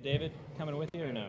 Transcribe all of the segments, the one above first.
David coming with you or no?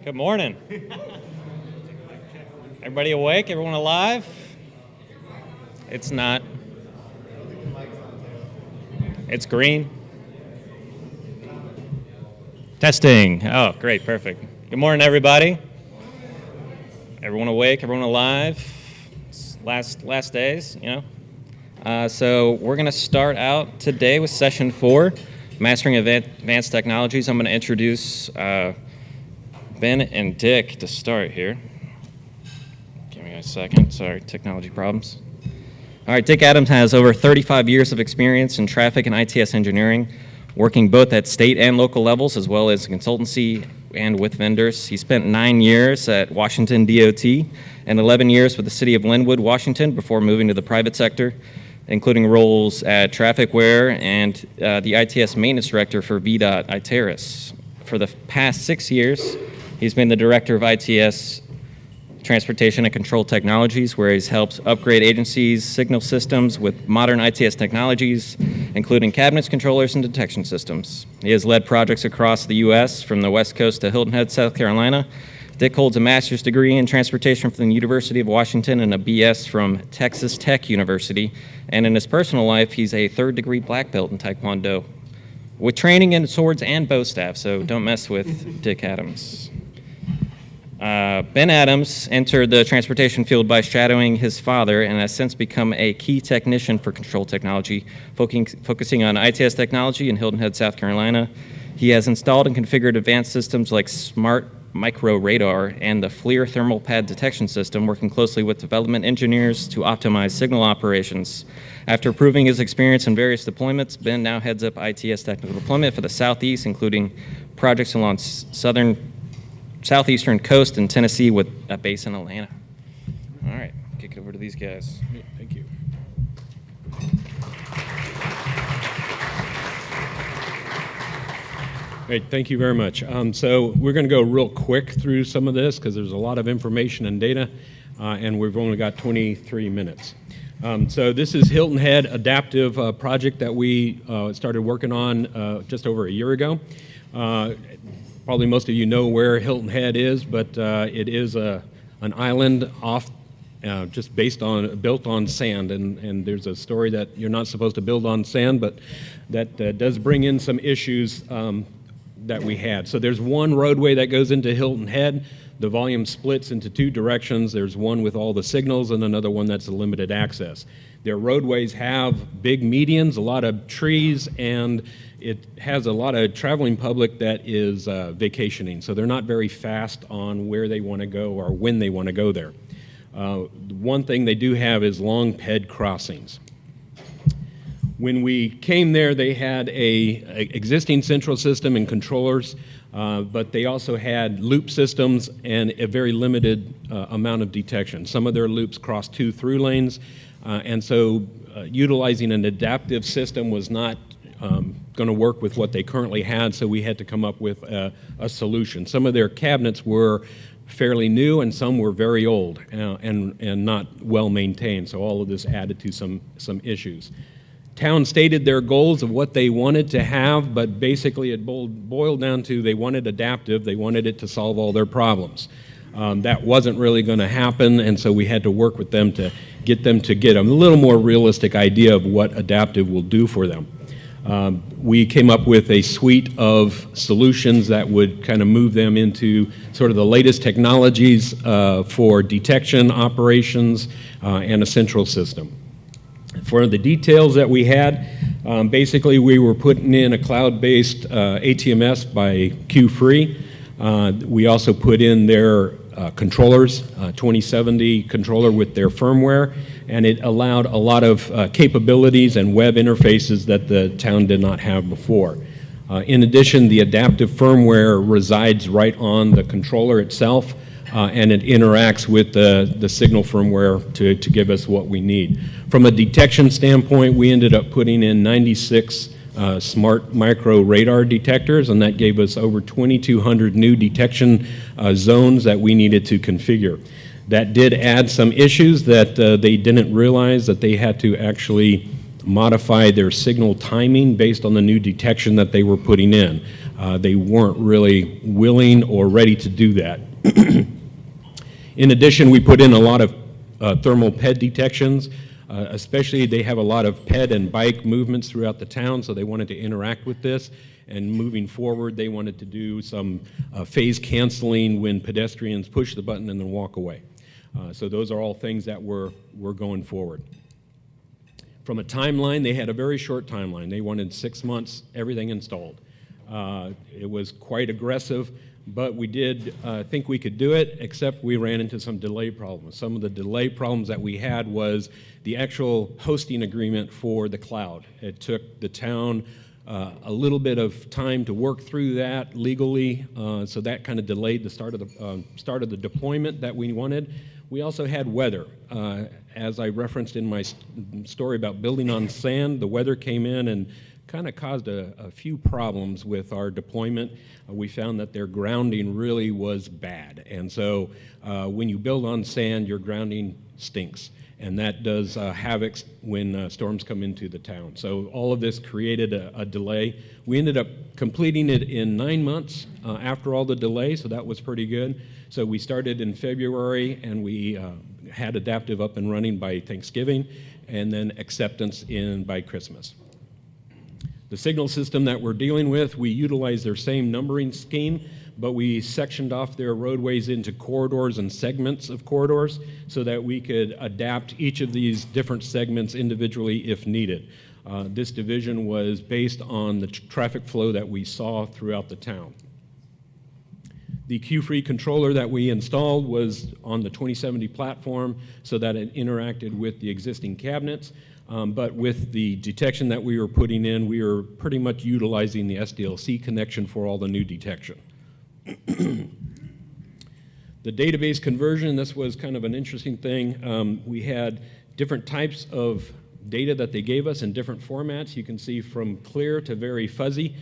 Good morning. Everybody awake? Everyone alive? It's not. It's green. Testing. Oh, great, perfect. Good morning, everybody. Everyone awake? Everyone alive? It's last days, you know. So we're going to start out today with session 4, Mastering Advanced Technologies. I'm going to introduce Ben and Dick to start here. Give me a second. Sorry, technology problems. All right, Dick Adams has over 35 years of experience in traffic and ITS engineering, working both at state and local levels, as well as consultancy and with vendors. He spent 9 years at Washington DOT and 11 years with the city of Linwood, Washington, before moving to the private sector, including roles at Trafficware and the ITS maintenance director for VDOT ITERIS. For the past 6 years, he's been the director of ITS Transportation and Control Technologies, where he's helped upgrade agencies' signal systems with modern ITS technologies, including cabinets, controllers, and detection systems. He has led projects across the U.S., from the West Coast to Hilton Head, South Carolina. Dick holds a master's degree in transportation from the University of Washington and a BS from Texas Tech University. And in his personal life, he's a third-degree black belt in Taekwondo, with training in swords and bow staff, so don't mess with Dick Adams. Ben Adams entered the transportation field by shadowing his father and has since become a key technician for control technology, focusing on ITS technology in Hilton Head, South Carolina. He has installed and configured advanced systems like Smart Micro Radar and the FLIR thermal pad detection system, working closely with development engineers to optimize signal operations. After proving his experience in various deployments, Ben now heads up ITS technical deployment for the Southeast, including projects along southeastern coast in Tennessee with a base in Atlanta. All right, kick it over to these guys. Yeah, thank you. Great, thank you very much. So we're going to go real quick through some of this because there's a lot of information and data, and we've only got 23 minutes. So this is Hilton Head adaptive project that we started working on just over a year ago. Probably most of you know where Hilton Head is, but it is an island off, just built on sand, and there's a story that you're not supposed to build on sand, but that does bring in some issues that we had. So there's one roadway that goes into Hilton Head. The volume splits into two directions. There's one with all the signals and another one that's a limited access. Their roadways have big medians, a lot of trees, and it has a lot of traveling public that is vacationing. So they're not very fast on where they want to go or when they want to go there. One thing they do have is long ped crossings. When we came there, they had a existing central system and controllers, but they also had loop systems and a very limited amount of detection. Some of their loops crossed 2 through lanes, and so utilizing an adaptive system was not going to work with what they currently had, so we had to come up with a solution. Some of their cabinets were fairly new, and some were very old and not well maintained, so all of this added to some issues. Town stated their goals of what they wanted to have, but basically it boiled down to they wanted adaptive, they wanted it to solve all their problems. That wasn't really going to happen, and so we had to work with them to get a little more realistic idea of what adaptive will do for them. We came up with a suite of solutions that would kind of move them into sort of the latest technologies for detection, operations, and a central system. For the details that we had, basically we were putting in a cloud-based ATMS by Q-Free. We also put in their controllers, 2070 controller with their firmware, and it allowed a lot of capabilities and web interfaces that the town did not have before. In addition, the adaptive firmware resides right on the controller itself, and it interacts with the signal firmware to give us what we need. From a detection standpoint, we ended up putting in 96 smart micro radar detectors, and that gave us over 2,200 new detection zones that we needed to configure. That did add some issues that they didn't realize that they had to actually modify their signal timing based on the new detection that they were putting in. They weren't really willing or ready to do that. In addition, we put in a lot of thermal PED detections. Especially, they have a lot of ped and bike movements throughout the town, so they wanted to interact with this. And moving forward, they wanted to do some phase canceling when pedestrians push the button and then walk away. So those are all things that we're going forward. From a timeline, they had a very short timeline. They wanted 6 months, everything installed. It was quite aggressive, but we did think we could do it, except we ran into some delay problems. Some of the delay problems that we had was the actual hosting agreement for the cloud. It took the town a little bit of time to work through that legally, so that kind of delayed the start of the deployment that we wanted. We also had weather. As I referenced in my story about building on sand, the weather came in and kind of caused a few problems with our deployment. We found that their grounding really was bad. And so when you build on sand, your grounding stinks. And that does havoc when storms come into the town. So all of this created a delay. We ended up completing it in 9 months after all the delay, so that was pretty good. So we started in February, and we had adaptive up and running by Thanksgiving, and then acceptance by Christmas. The signal system that we're dealing with, we utilize their same numbering scheme, but we sectioned off their roadways into corridors and segments of corridors so that we could adapt each of these different segments individually if needed. This division was based on the traffic flow that we saw throughout the town. The Q-Free controller that we installed was on the 2070 platform so that it interacted with the existing cabinets. But with the detection that we were putting in, we were pretty much utilizing the SDLC connection for all the new detection. The database conversion, this was kind of an interesting thing. We had different types of data that they gave us in different formats. You can see from clear to very fuzzy.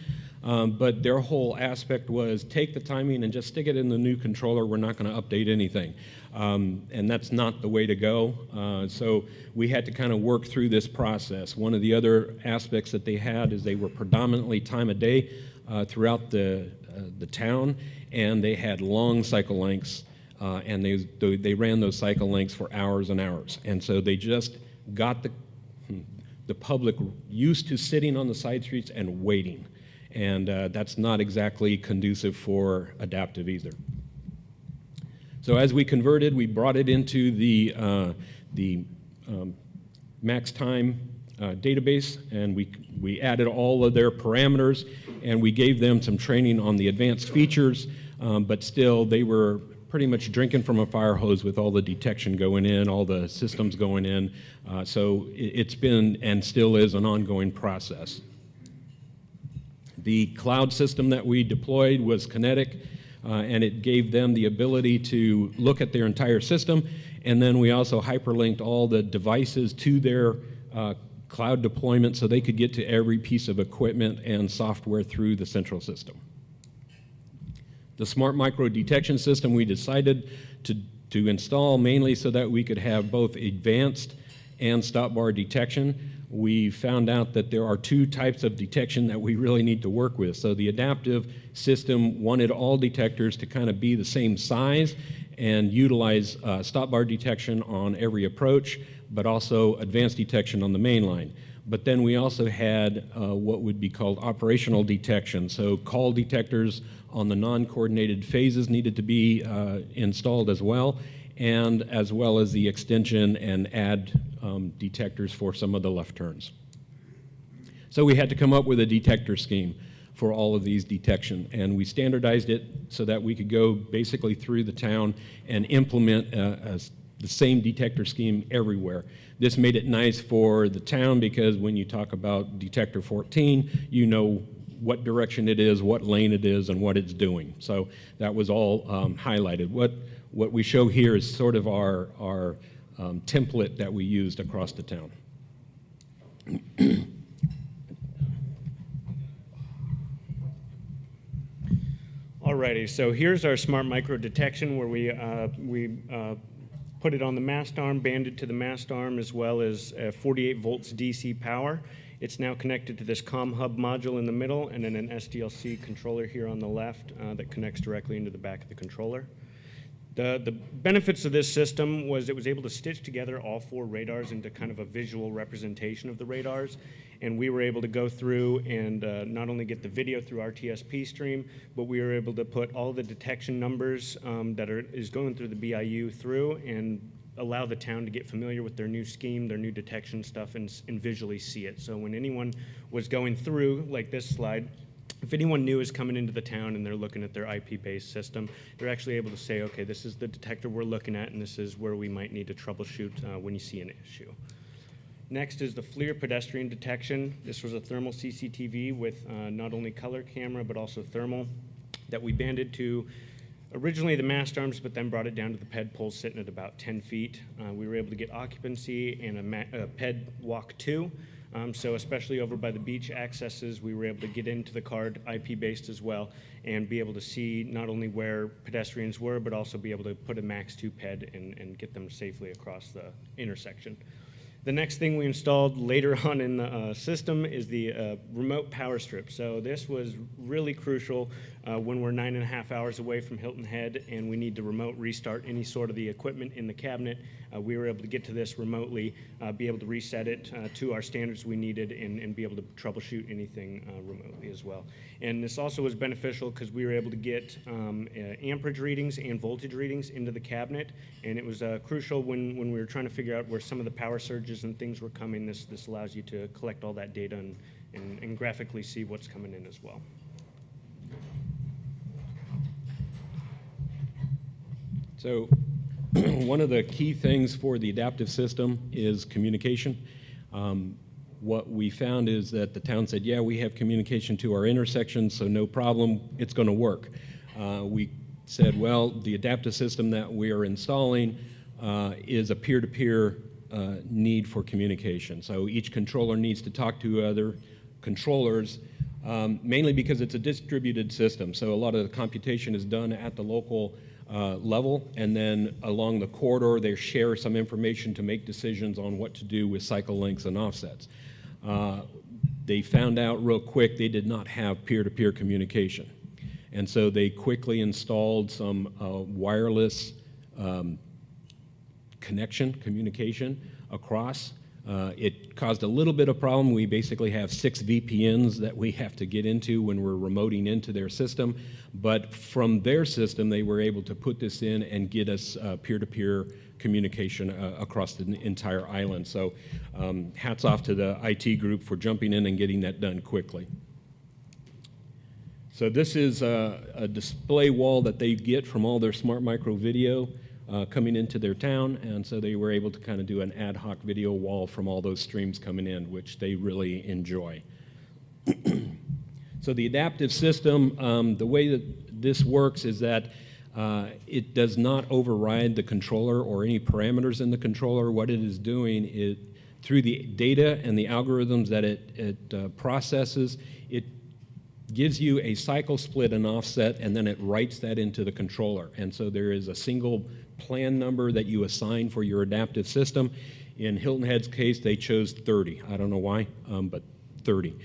But their whole aspect was take the timing and just stick it in the new controller. We're not going to update anything. And that's not the way to go. So we had to kind of work through this process. One of the other aspects that they had is they were predominantly time of day throughout the town, and they had long cycle lengths, and they ran those cycle lengths for hours and hours. And so they just got the public used to sitting on the side streets and waiting. And that's not exactly conducive for adaptive either. So as we converted, we brought it into the max time database, and we added all of their parameters, and we gave them some training on the advanced features, but still they were pretty much drinking from a fire hose with all the detection going in, all the systems going in. So it's been and still is an ongoing process. The cloud system that we deployed was kinetic, and it gave them the ability to look at their entire system, and then we also hyperlinked all the devices to their cloud deployment so they could get to every piece of equipment and software through the central system. The smart micro detection system we decided to install mainly so that we could have both advanced and stop bar detection. We found out that there are two types of detection that we really need to work with. So the adaptive system wanted all detectors to kind of be the same size and utilize stop bar detection on every approach, but also advanced detection on the main line. But then we also had what would be called operational detection. So call detectors on the non-coordinated phases needed to be installed as well as the extension and add detectors for some of the left turns. So we had to come up with a detector scheme for all of these detection, and we standardized it so that we could go basically through the town and implement the same detector scheme everywhere. This made it nice for the town because when you talk about detector 14, you know what direction it is, what lane it is, and what it's doing. So that was all highlighted. What we show here is sort of our template that we used across the town. Alrighty, so here's our smart micro detection where we put it on the mast arm, banded to the mast arm, as well as 48 volts DC power. It's now connected to this COM hub module in the middle, and then an SDLC controller here on the left that connects directly into the back of the controller. The benefits of this system was it was able to stitch together all 4 radars into kind of a visual representation of the radars, and we were able to go through and not only get the video through our TSP stream, but we were able to put all the detection numbers that is going through the BIU through and allow the town to get familiar with their new scheme, their new detection stuff, and visually see it. So when anyone was going through, like this slide, if anyone new is coming into the town and they're looking at their IP-based system, they're actually able to say, okay, this is the detector we're looking at, and this is where we might need to troubleshoot when you see an issue. Next is the FLIR pedestrian detection. This was a thermal CCTV with not only color camera, but also thermal that we banded to originally the mast arms, but then brought it down to the PED pole sitting at about 10 feet. We were able to get occupancy and a PED walk 2. So especially over by the beach accesses, we were able to get into the card IP-based as well and be able to see not only where pedestrians were, but also be able to put a max 2 PED and get them safely across the intersection. The next thing we installed later on in the system is the remote power strip. So this was really crucial when we're 9.5 hours away from Hilton Head and we need to remote restart any sort of the equipment in the cabinet. We were able to get to this remotely, be able to reset it to our standards we needed, and be able to troubleshoot anything remotely as well. And this also was beneficial because we were able to get amperage readings and voltage readings into the cabinet, and it was crucial when we were trying to figure out where some of the power surges and things were coming. This allows you to collect all that data and graphically see what's coming in as well. So one of the key things for the adaptive system is communication. What we found is that the town said, yeah, we have communication to our intersections, so no problem, it's going to work. We said, well, the adaptive system that we are installing is a peer-to-peer need for communication. So each controller needs to talk to other controllers, mainly because it's a distributed system. So a lot of the computation is done at the local level, and then along the corridor they share some information to make decisions on what to do with cycle lengths and offsets. They found out real quick they did not have peer-to-peer communication, and so they quickly installed some wireless communication across. It caused a little bit of problem. We basically have 6 VPNs that we have to get into when we're remoting into their system, but from their system they were able to put this in and get us peer-to-peer communication across the entire island. So hats off to the IT group for jumping in and getting that done quickly. So this is a display wall that they get from all their smart micro video coming into their town, and so they were able to kind of do an ad hoc video wall from all those streams coming in, which they really enjoy. So the adaptive system, the way that this works is that it does not override the controller or any parameters in the controller. What it is doing is, through the data and the algorithms that it processes, it gives you a cycle split and offset, and then it writes that into the controller. And so there is a single plan number that you assign for your adaptive system. In Hilton Head's case, they chose 30. I don't know why, but 30.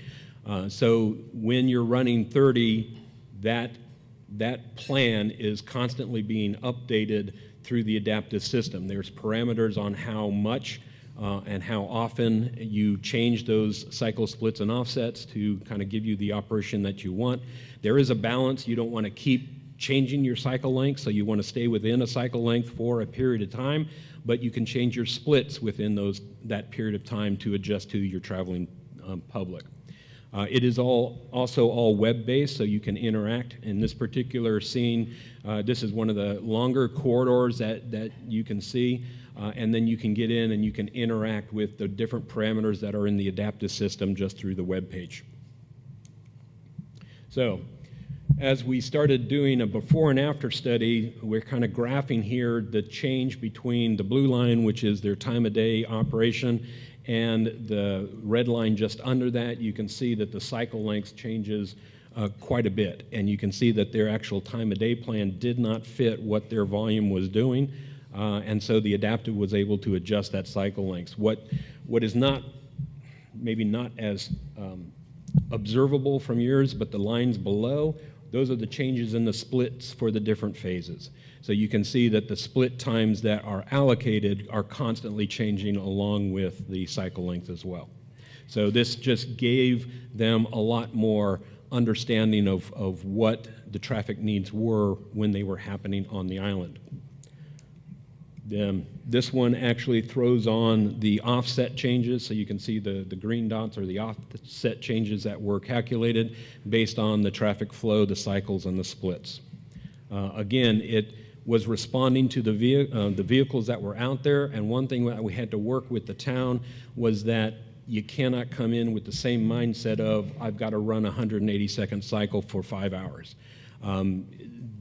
So when you're running 30, that plan is constantly being updated through the adaptive system. There's parameters on how much and how often you change those cycle splits and offsets to kind of give you the operation that you want. There is a balance. You don't want to keep changing your cycle length, so you want to stay within a cycle length for a period of time, but you can change your splits within that period of time to adjust to your traveling public. It is also all web-based, so you can interact. In this particular scene, this is one of the longer corridors that you can see, and then you can get in and you can interact with the different parameters that are in the adaptive system just through the web page. So, as we started doing a before and after study, we're kind of graphing here the change between the blue line, which is their time of day operation, and the red line just under that. You can see that the cycle length changes quite a bit, and you can see that their actual time of day plan did not fit what their volume was doing, and so the adaptive was able to adjust that cycle length. What is maybe not as observable from yours, but the lines below, those are the changes in the splits for the different phases. So you can see that the split times that are allocated are constantly changing along with the cycle length as well. So this just gave them a lot more understanding of what the traffic needs were when they were happening on the island. This one actually throws on the offset changes, so you can see the green dots are the offset changes that were calculated based on the traffic flow, the cycles, and the splits. Again, it was responding to the vehicles that were out there, and one thing that we had to work with the town was that you cannot come in with the same mindset of, I've got to run a 180-second cycle for 5 hours.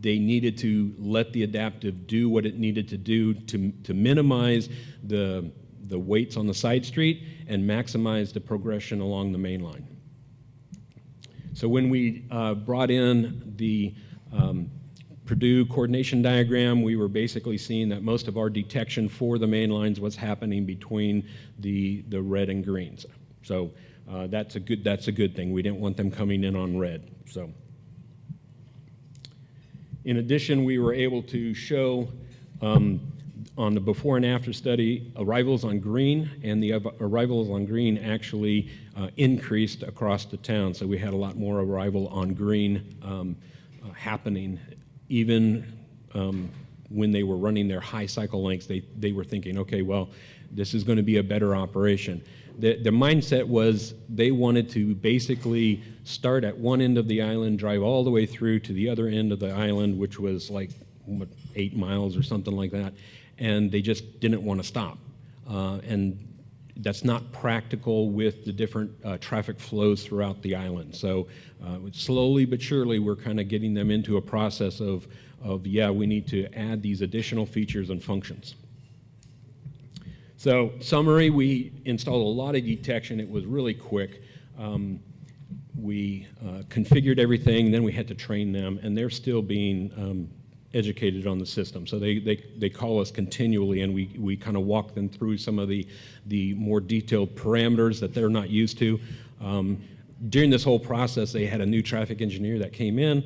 They needed to let the adaptive do what it needed to do to minimize the weights on the side street and maximize the progression along the main line. So when we brought in the Purdue coordination diagram, we were basically seeing that most of our detection for the main lines was happening between the red and greens. So that's a good thing. We didn't want them coming in on red. So. In addition, we were able to show on the before and after study arrivals on green, and the arrivals on green actually increased across the town. So we had a lot more arrival on green happening, even when they were running their high cycle lengths. They were thinking, okay, well, this is going to be a better operation. The mindset was they wanted to basically start at one end of the island, drive all the way through to the other end of the island, which was like 8 miles or something like that, and they just didn't want to stop. And that's not practical with the different traffic flows throughout the island. So slowly but surely, we're kind of getting them into a process of yeah, we need to add these additional features and functions. So summary, we installed a lot of detection. It was really quick. We configured everything, then we had to train them, and they're still being educated on the system. So they call us continually, and we kind of walk them through some of the more detailed parameters that they're not used to. During this whole process, they had a new traffic engineer that came in,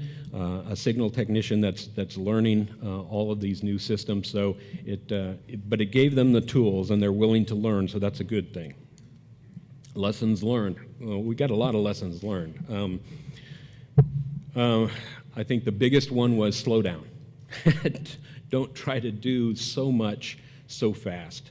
a signal technician that's learning all of these new systems. So but it gave them the tools, and they're willing to learn. So that's a good thing. Lessons learned. Well, we got a lot of lessons learned. I think the biggest one was slow down. Don't try to do so much so fast.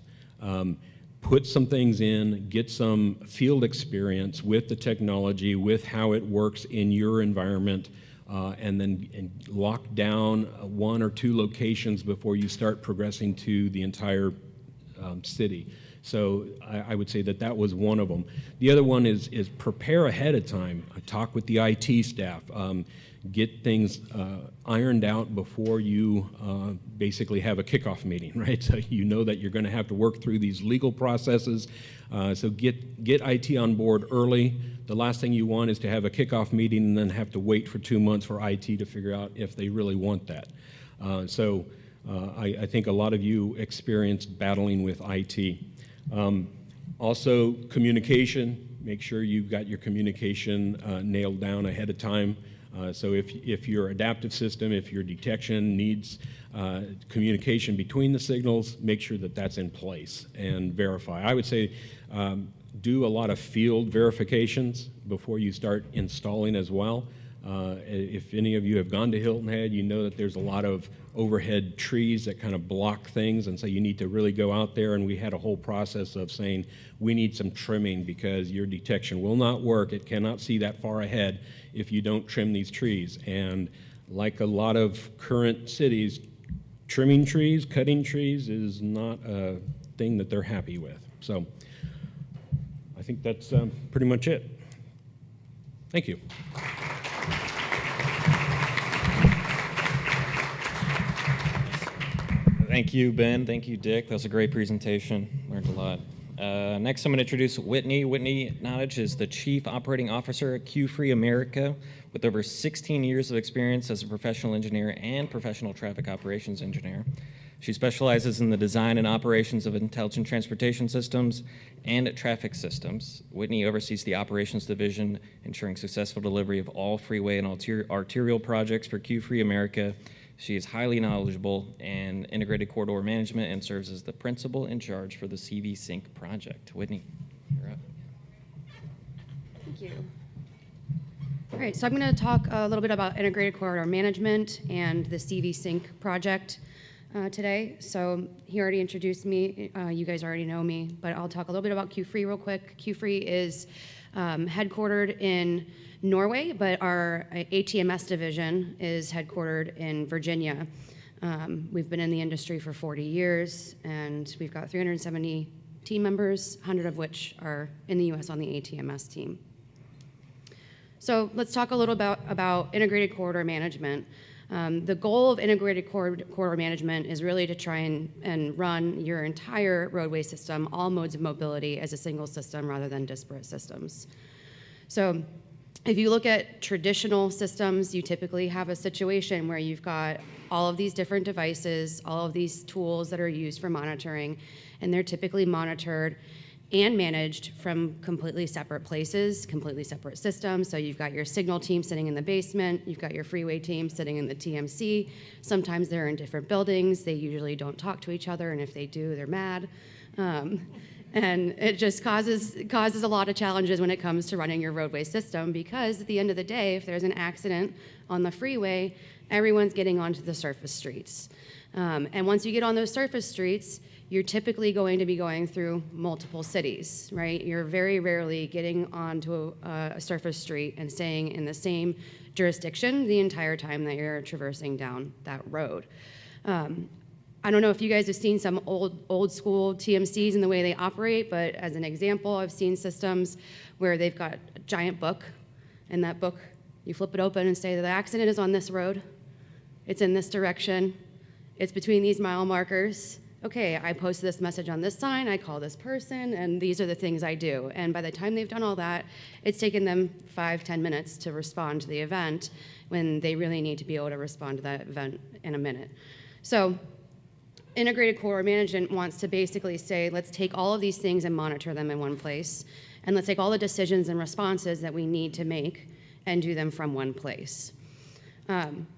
Put some things in, get some field experience with the technology, with how it works in your environment, and lock down 1 or 2 locations before you start progressing to the entire city. So I would say that was one of them. The other one is prepare ahead of time. Talk with the IT staff. Get things ironed out before you basically have a kickoff meeting, right? So you know that you're going to have to work through these legal processes. So get IT on board early. The last thing you want is to have a kickoff meeting and then have to wait for 2 months for IT to figure out if they really want that. I think a lot of you experienced battling with IT. Also, communication. Make sure you've got your communication nailed down ahead of time. So if your adaptive system, if your detection needs communication between the signals, make sure that that's in place and verify. I would say do a lot of field verifications before you start installing as well. If any of you have gone to Hilton Head, you know that there's a lot of overhead trees that kind of block things, and so you need to really go out there, and we had a whole process of saying we need some trimming because your detection will not work. It cannot see that far ahead if you don't trim these trees. And like a lot of current cities, trimming trees, cutting trees is not a thing that they're happy with. So I think that's pretty much it. Thank you. Thank you, Ben. Thank you, Dick. That was a great presentation. Learned a lot. Next, I'm going to introduce Whitney. Whitney Nottage is the Chief Operating Officer at Q-Free America with over 16 years of experience as a professional engineer and professional traffic operations engineer. She specializes in the design and operations of intelligent transportation systems and traffic systems. Whitney oversees the operations division, ensuring successful delivery of all freeway and arterial projects for Q-Free America. She is highly knowledgeable in integrated corridor management and serves as the principal in charge for the CV Sync project. Whitney, you're up. Thank you. All right, so I'm going to talk a little bit about integrated corridor management and the CV Sync project today. So he already introduced me. You guys already know me, but I'll talk a little bit about Q-Free real quick. Q-Free is headquartered in Norway, but our ATMS division is headquartered in Virginia. We've been in the industry for 40 years, and we've got 370 team members, 100 of which are in the US on the ATMS team. So let's talk a little about integrated corridor management. The goal of integrated corridor management is really to try and run your entire roadway system, all modes of mobility, as a single system rather than disparate systems. So if you look at traditional systems, you typically have a situation where you've got all of these different devices, all of these tools that are used for monitoring, and they're typically monitored and managed from completely separate places, completely separate systems. So you've got your signal team sitting in the basement, you've got your freeway team sitting in the TMC. Sometimes they're in different buildings. They usually don't talk to each other, and if they do, they're mad. And it just causes a lot of challenges when it comes to running your roadway system, because at the end of the day, if there's an accident on the freeway, everyone's getting onto the surface streets. And once you get on those surface streets, you're typically going to be going through multiple cities, right? You're very rarely getting onto a surface street and staying in the same jurisdiction the entire time that you're traversing down that road. I don't know if you guys have seen some old school TMCs and the way they operate, but as an example, I've seen systems where they've got a giant book, and that book, you flip it open and say that the accident is on this road, it's in this direction, it's between these mile markers. Okay, I post this message on this sign, I call this person, and these are the things I do. And by the time they've done all that, it's taken them 5-10 minutes to respond to the event when they really need to be able to respond to that event in a minute. So integrated corridor management wants to basically say, let's take all of these things and monitor them in one place, and let's take all the decisions and responses that we need to make and do them from one place.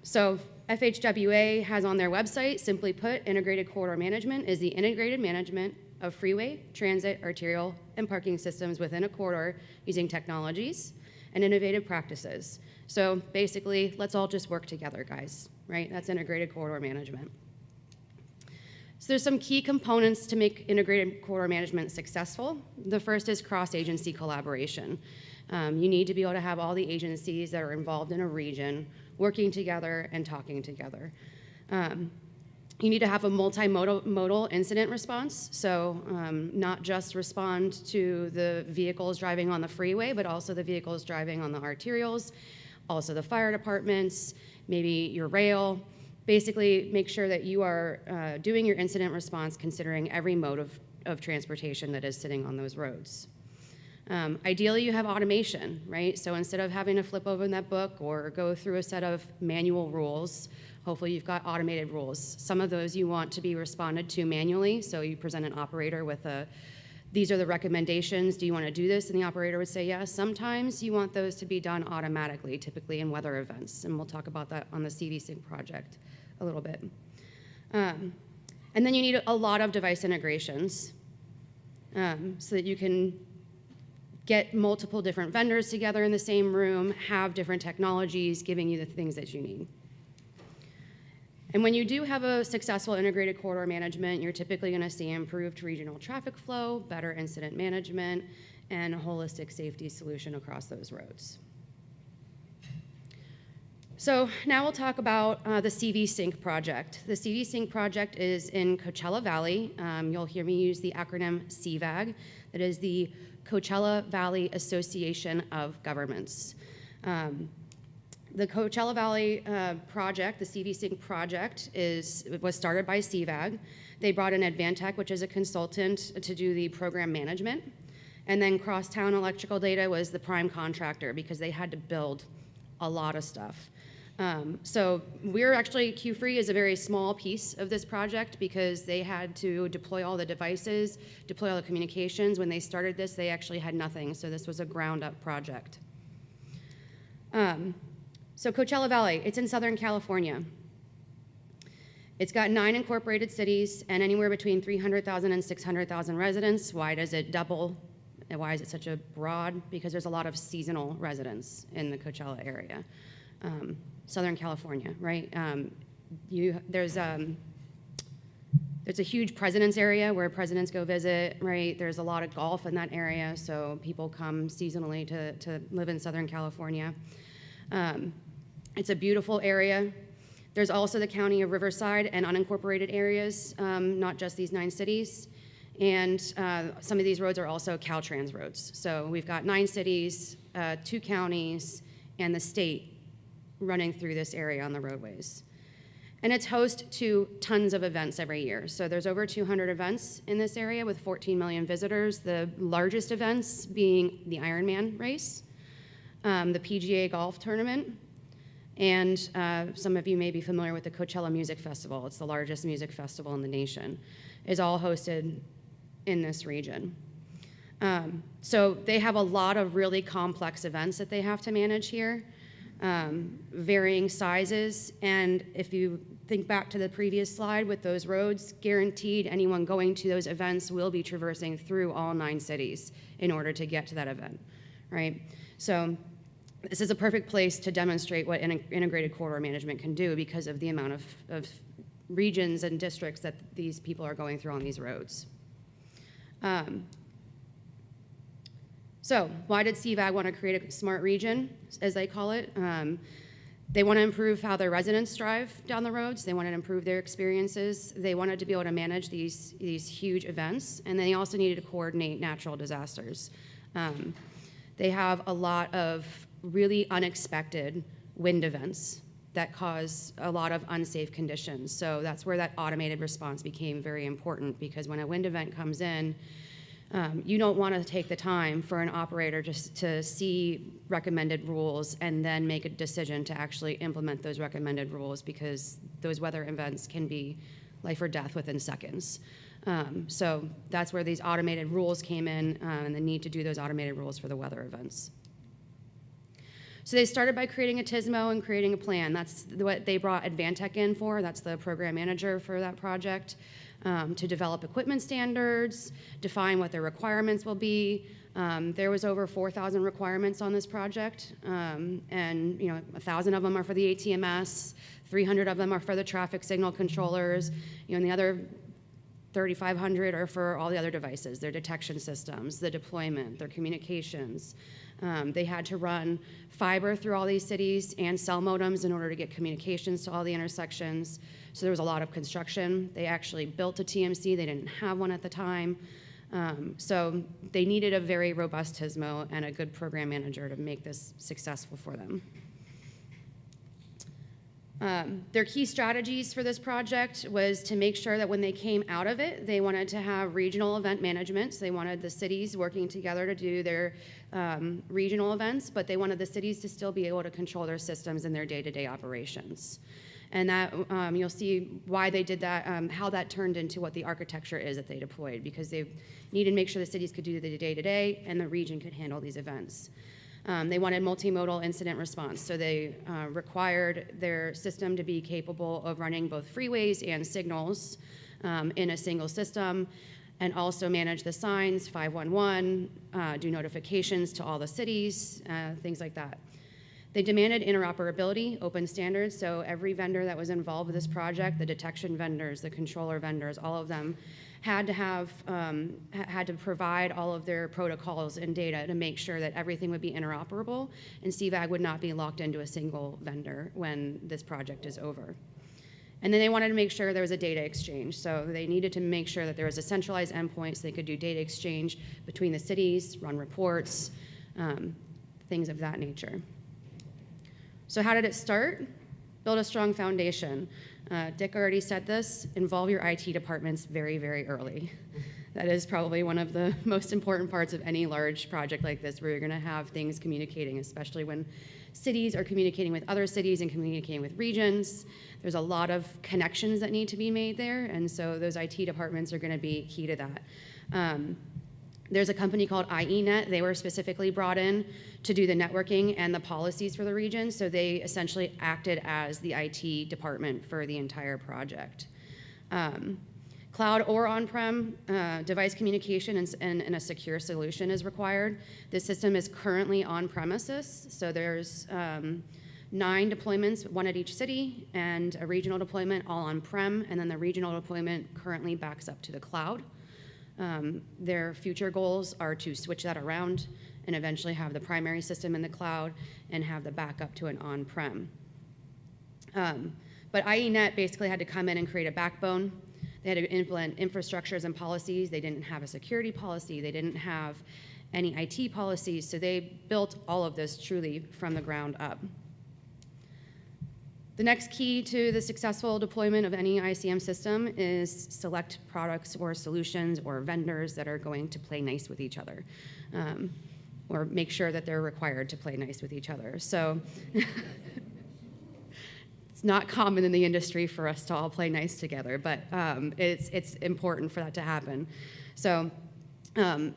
So FHWA has on their website, simply put, integrated corridor management is the integrated management of freeway, transit, arterial, and parking systems within a corridor using technologies and innovative practices. So basically, let's all just work together, guys, right? That's integrated corridor management. So there's some key components to make integrated corridor management successful. The first is cross-agency collaboration. You need to be able to have all the agencies that are involved in a region working together and talking together. You need to have a multimodal incident response, so not just respond to the vehicles driving on the freeway, but also the vehicles driving on the arterials, also the fire departments, maybe your rail. Basically, make sure that you are doing your incident response considering every mode of transportation that is sitting on those roads. Ideally, you have automation, right? So instead of having to flip open that book or go through a set of manual rules, hopefully you've got automated rules. Some of those you want to be responded to manually, so you present an operator with these are the recommendations. Do you want to do this? And the operator would say yes. Sometimes you want those to be done automatically, typically in weather events. And we'll talk about that on the CV Sync project a little bit. And then you need a lot of device integrations so that you can get multiple different vendors together in the same room, have different technologies giving you the things that you need. And when you do have a successful integrated corridor management, you're typically going to see improved regional traffic flow, better incident management, and a holistic safety solution across those roads. So now we'll talk about the CV Sync project. The CV Sync project is in Coachella Valley. You'll hear me use the acronym CVAG. That is the Coachella Valley Association of Governments. The Coachella Valley project, the CV Sync project, was started by CVAG. They brought in Advantech, which is a consultant, to do the program management. And then Crosstown Electrical Data was the prime contractor because they had to build a lot of stuff. So we're actually, Q-Free is a very small piece of this project because they had to deploy all the devices, deploy all the communications. When they started this, they actually had nothing, so this was a ground-up project. So Coachella Valley, it's in Southern California. It's got 9 incorporated cities and anywhere between 300,000 and 600,000 residents. Why does it double? And why is it such a broad? Because there's a lot of seasonal residents in the Coachella area. Southern California, right? There's a huge president's area where presidents go visit, right? There's a lot of golf in that area, so people come seasonally to live in Southern California. It's a beautiful area. There's also the county of Riverside and unincorporated areas, not just these 9 cities. And some of these roads are also Caltrans roads. So we've got 9 cities, 2 counties, and the state running through this area on the roadways. And it's host to tons of events every year. So there's over 200 events in this area with 14 million visitors, the largest events being the Ironman race, the PGA golf tournament, and some of you may be familiar with the Coachella Music Festival. It's the largest music festival in the nation. It's all hosted in this region. So they have a lot of really complex events that they have to manage here, varying sizes. And if you think back to the previous slide with those roads, guaranteed anyone going to those events will be traversing through all 9 cities in order to get to that event, right? So this is a perfect place to demonstrate what integrated corridor management can do because of the amount of regions and districts that these people are going through on these roads. So why did CVAG want to create a smart region, as they call it? They want to improve how their residents drive down the roads. They wanted to improve their experiences. They wanted to be able to manage these huge events, and they also needed to coordinate natural disasters. They have a lot of really unexpected wind events that cause a lot of unsafe conditions. So that's where that automated response became very important, because when a wind event comes in, you don't want to take the time for an operator just to see recommended rules and then make a decision to actually implement those recommended rules, because those weather events can be life or death within seconds. So that's where these automated rules came in, and the need to do those automated rules for the weather events. So they started by creating a TSMO and creating a plan. That's what they brought Advantech in for. That's the program manager for that project, to develop equipment standards, define what their requirements will be. There was over 4,000 requirements on this project, and 1,000 of them are for the ATMS, 300 of them are for the traffic signal controllers, and the other 3,500 are for all the other devices, their detection systems, the deployment, their communications. They had to run fiber through all these cities and cell modems in order to get communications to all the intersections. So there was a lot of construction. They actually built a TMC. They didn't have one at the time. So they needed a very robust TSMO and a good program manager to make this successful for them. Their key strategies for this project was to make sure that when they came out of it, they wanted to have regional event management. So they wanted the cities working together to do their regional events, but they wanted the cities to still be able to control their systems and their day-to-day operations. And that you'll see why they did that, how that turned into what the architecture is that they deployed, because they needed to make sure the cities could do the day-to-day and the region could handle these events. They wanted multimodal incident response, so they required their system to be capable of running both freeways and signals in a single system, and also manage the signs, 511, do notifications to all the cities, things like that. They demanded interoperability, open standards, so every vendor that was involved with this project, the detection vendors, the controller vendors, all of them had to have, had to provide all of their protocols and data to make sure that everything would be interoperable and CVAG would not be locked into a single vendor when this project is over. And then they wanted to make sure there was a data exchange. So they needed to make sure that there was a centralized endpoint so they could do data exchange between the cities, run reports, things of that nature. So how did it start? Build a strong foundation. Dick already said this, involve your IT departments very, very early. That is probably one of the most important parts of any large project like this, where you're gonna have things communicating, especially when cities are communicating with other cities and communicating with regions. There's a lot of connections that need to be made there, and so those IT departments are gonna be key to that. There's a company called IENet. They were specifically brought in to do the networking and the policies for the region, so they essentially acted as the IT department for the entire project. Cloud or on-prem device communication and a secure solution is required. This system is currently on premises, so there's 9 deployments, 1 at each city, and a regional deployment all on-prem, and then the regional deployment currently backs up to the cloud. Their future goals are to switch that around and eventually have the primary system in the cloud and have the backup to an on-prem. But IENet basically had to come in and create a backbone. They had to implement infrastructures and policies. They didn't have a security policy. They didn't have any IT policies. So they built all of this truly from the ground up. The next key to the successful deployment of any ICM system is select products or solutions or vendors that are going to play nice with each other, or make sure that they're required to play nice with each other. So it's not common in the industry for us to all play nice together, but it's important for that to happen. So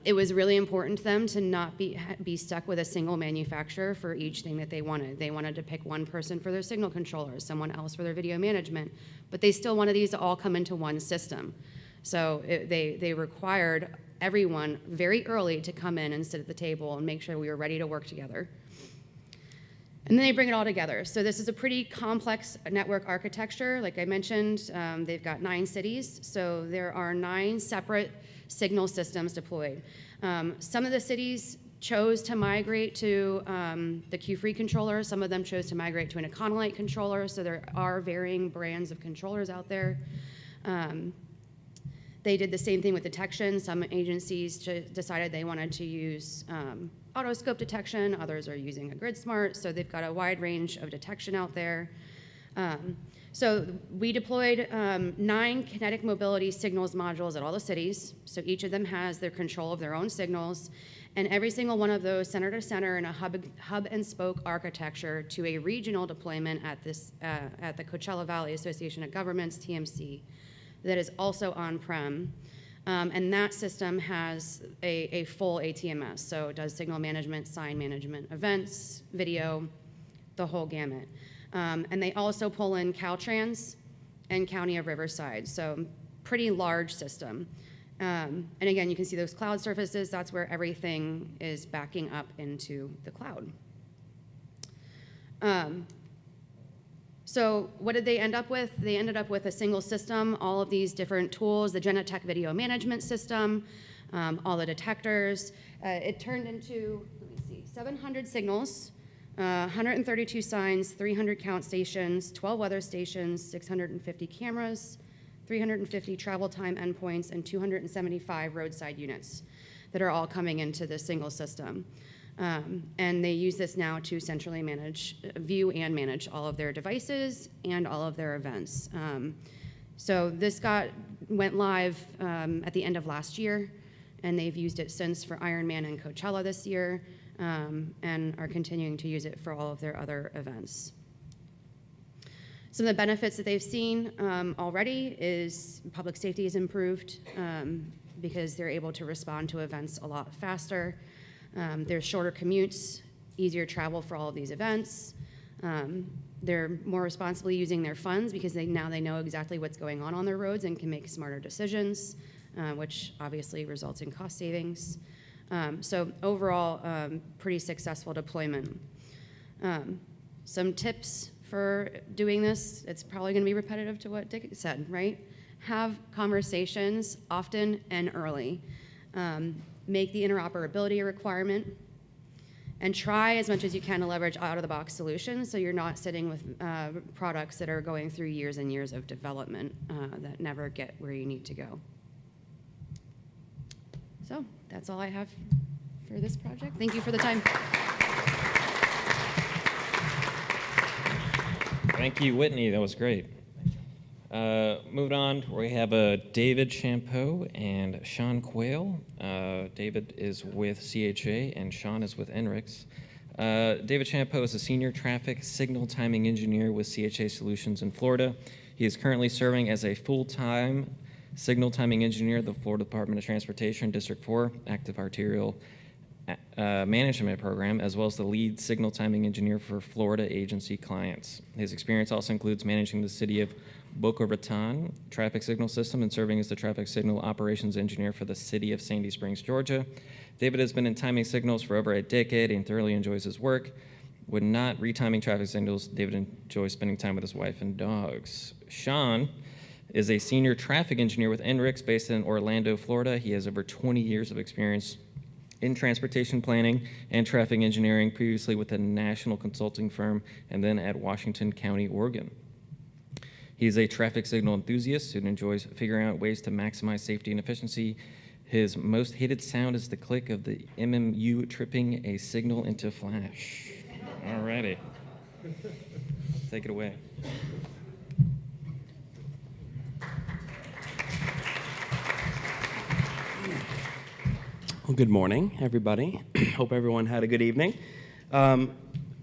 it was really important to them to not be stuck with a single manufacturer for each thing that they wanted. They wanted to pick one person for their signal controllers, someone else for their video management, but they still wanted these to all come into one system. So they required everyone very early to come in and sit at the table and make sure we were ready to work together. And then they bring it all together. So this is a pretty complex network architecture. Like I mentioned, they've got 9 cities, so there are 9 separate signal systems deployed. Some of the cities chose to migrate to the Q-Free controller. Some of them chose to migrate to an Econolite controller, so there are varying brands of controllers out there. They did the same thing with detection. Some agencies decided they wanted to use autoscope detection. Others are using a GridSmart, so they've got a wide range of detection out there. So we deployed 9 kinetic mobility signals modules at all the cities. So each of them has their control of their own signals, and every single one of those center to center in a hub and spoke architecture to a regional deployment at the Coachella Valley Association of Governments, TMC, that is also on-prem. And that system has a full ATMS, so it does signal management, sign management, events, video, the whole gamut. And they also pull in Caltrans and County of Riverside, so pretty large system. And again, you can see those cloud surfaces. That's where everything is backing up into the cloud. So what did they end up with? They ended up with a single system, all of these different tools, the Genetec video management system, all the detectors. It turned into, let me see, 700 signals, 132 signs, 300 count stations, 12 weather stations, 650 cameras, 350 travel time endpoints, and 275 roadside units that are all coming into this single system. And they use this now to centrally view and manage all of their devices and all of their events. So this went live at the end of last year, and they've used it since for Ironman and Coachella this year, and are continuing to use it for all of their other events. Some of the benefits that they've seen already is public safety is improved because they're able to respond to events a lot faster. There's shorter commutes, easier travel for all of these events. They're more responsibly using their funds because now they know exactly what's going on their roads and can make smarter decisions, which obviously results in cost savings. So overall, pretty successful deployment. Some tips for doing this, it's probably going to be repetitive to what Dick said, right? Have conversations often and early. Make the interoperability a requirement, and try as much as you can to leverage out-of-the-box solutions so you're not sitting with products that are going through years and years of development that never get where you need to go. So that's all I have for this project. Thank you for the time. Thank you, Whitney. That was great. Moving on, we have David Champoux and Shaun Quayle. David is with CHA and Shaun is with INRIX. David Champoux is a senior traffic signal timing engineer with CHA Solutions in Florida. He is currently serving as a full-time signal timing engineer at the Florida Department of Transportation, District 4, Active Arterial Management Program, as well as the lead signal timing engineer for Florida agency clients. His experience also includes managing the city of Boca Raton traffic signal system and serving as the traffic signal operations engineer for the city of Sandy Springs, Georgia. David has been in timing signals for over a decade and thoroughly enjoys his work. When not retiming traffic signals, David enjoys spending time with his wife and dogs. Shaun is a senior traffic engineer with INRIX based in Orlando, Florida. He has over 20 years of experience in transportation planning and traffic engineering, previously with a national consulting firm and then at Washington County, Oregon. He is a traffic signal enthusiast who enjoys figuring out ways to maximize safety and efficiency. His most hated sound is the click of the MMU tripping a signal into flash. All righty. Take it away. Well, good morning, everybody. Hope everyone had a good evening.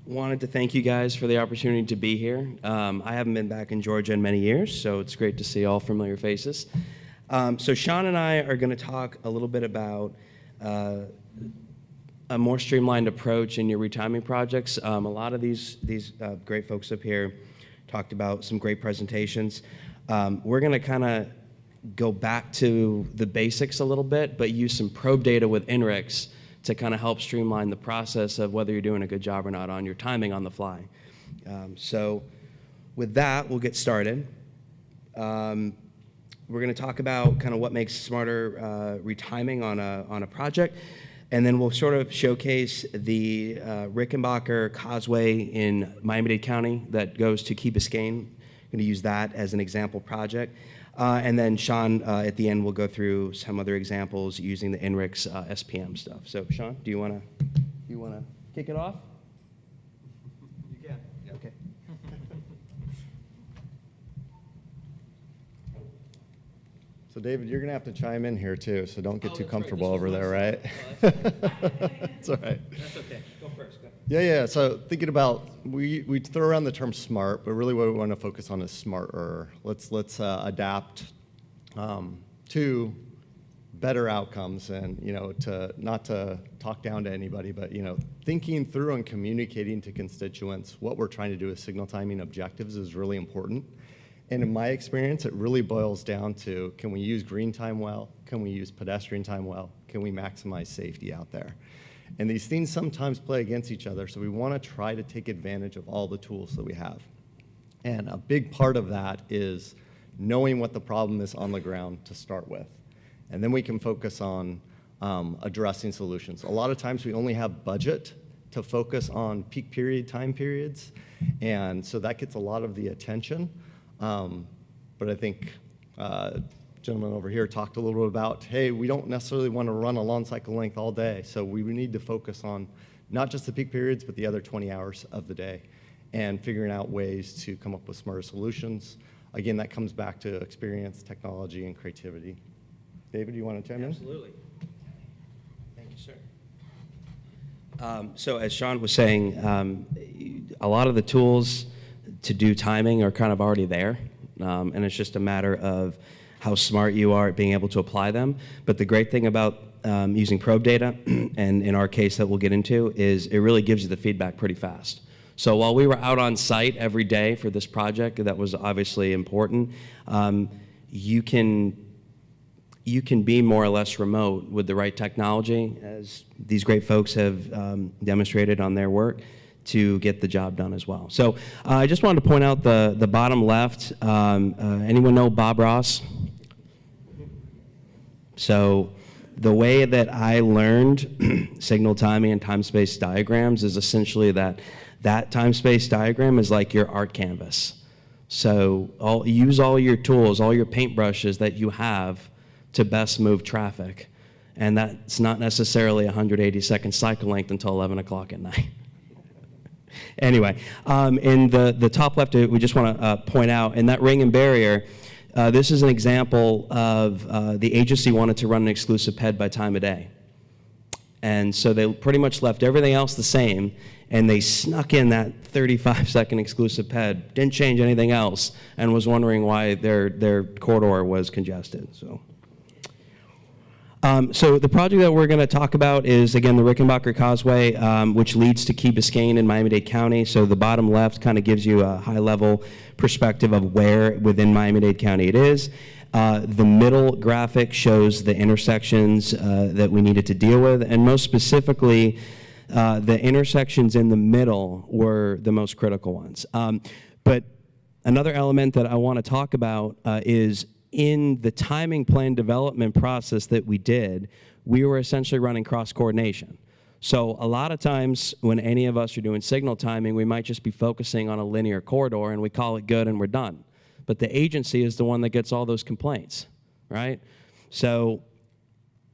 Wanted to thank you guys for the opportunity to be here. I haven't been back in Georgia in many years, so it's great to see all familiar faces. So Shaun and I are going to talk a little bit about a more streamlined approach in your retiming projects. A lot of these great folks up here talked about some great presentations. We're going to kind of go back to the basics a little bit, but use some probe data with INRIX to kind of help streamline the process of whether you're doing a good job or not on your timing on the fly. So with that, we'll get started. We're going to talk about kind of what makes smarter retiming on a project, and then we'll sort of showcase the Rickenbacker Causeway in Miami-Dade County that goes to Key Biscayne. I'm going to use that as an example project. And then Shaun, at the end, will go through some other examples using the INRIX SPM stuff. So Shaun, do you want to kick it off? You can. Yeah. Okay. So David, you're going to have to chime in here too, so don't get too comfortable over there, right? That's all right. That's okay. Go first. Go. Yeah. So thinking about, we throw around the term smart, but really what we want to focus on is smarter. Let's adapt to better outcomes, and to not to talk down to anybody, but thinking through and communicating to constituents what we're trying to do with signal timing objectives is really important. And in my experience, it really boils down to, can we use green time well? Can we use pedestrian time well? Can we maximize safety out there? And these things sometimes play against each other, so we want to try to take advantage of all the tools that we have. And a big part of that is knowing what the problem is on the ground to start with. And then we can focus on addressing solutions. A lot of times we only have budget to focus on peak period time periods, and so that gets a lot of the attention. But I think gentleman over here talked a little bit about, hey, we don't necessarily want to run a long cycle length all day, so we need to focus on not just the peak periods, but the other 20 hours of the day, and figuring out ways to come up with smarter solutions. Again, that comes back to experience, technology, and creativity. David, you want to chime in? Absolutely. Thank you, sir. So as Shaun was saying, a lot of the tools to do timing are kind of already there, and it's just a matter of how smart you are at being able to apply them. But the great thing about using probe data, and in our case that we'll get into, is it really gives you the feedback pretty fast. So while we were out on site every day for this project, that was obviously important, you can be more or less remote with the right technology, as these great folks have demonstrated on their work, to get the job done as well. So I just wanted to point out the bottom left. Anyone know Bob Ross? So the way that I learned signal timing and time-space diagrams is essentially that time-space diagram is like your art canvas. So use all your tools, all your paintbrushes that you have to best move traffic. And that's not necessarily 180-second cycle length until 11 o'clock at night. Anyway, in the top left, we just want to point out, in that ring and barrier, this is an example of the agency wanted to run an exclusive PED by time of day. And so they pretty much left everything else the same, and they snuck in that 35-second exclusive PED, didn't change anything else, and was wondering why their corridor was congested. So the project that we're going to talk about is, again, the Rickenbacker Causeway, which leads to Key Biscayne in Miami-Dade County. So the bottom left kind of gives you a high-level perspective of where within Miami-Dade County it is. The middle graphic shows the intersections that we needed to deal with, and most specifically, the intersections in the middle were the most critical ones. But another element that I want to talk about is in the timing plan development process that we did, we were essentially running cross-coordination. So a lot of times when any of us are doing signal timing, we might just be focusing on a linear corridor and we call it good and we're done. But the agency is the one that gets all those complaints, right? So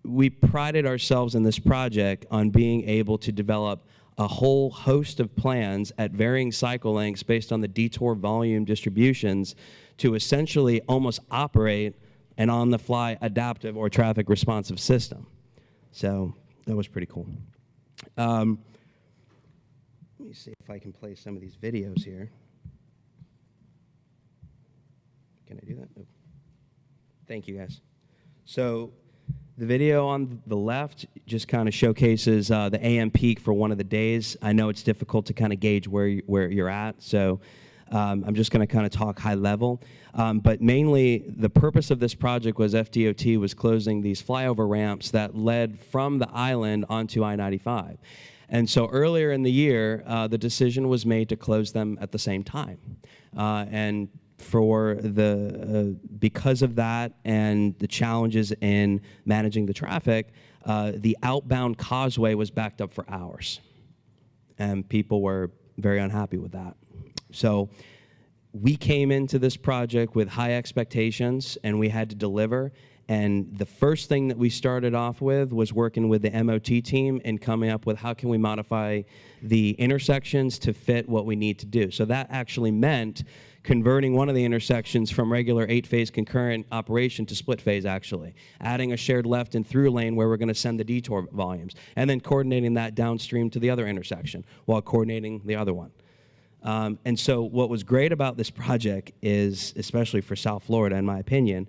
we prided ourselves in this project on being able to develop a whole host of plans at varying cycle lengths based on the detour volume distributions to essentially almost operate an on-the-fly adaptive or traffic responsive system. So that was pretty cool. Let me see if I can play some of these videos here. Can I do that? Oh. Thank you, guys. So the video on the left just kind of showcases the AM peak for one of the days. I know it's difficult to kind of gauge where you're at, so I'm just going to kind of talk high level. But mainly, the purpose of this project was FDOT was closing these flyover ramps that led from the island onto I-95. And so earlier in the year, the decision was made to close them at the same time. And for because of that and the challenges in managing the traffic, the outbound causeway was backed up for hours. And people were very unhappy with that. So we came into this project with high expectations, and we had to deliver. And the first thing that we started off with was working with the MOT team and coming up with how can we modify the intersections to fit what we need to do. So that actually meant converting one of the intersections from regular 8-phase concurrent operation to split phase, actually. Adding a shared left and through lane where we're going to send the detour volumes. And then coordinating that downstream to the other intersection while coordinating the other one. And so what was great about this project is, especially for South Florida, in my opinion,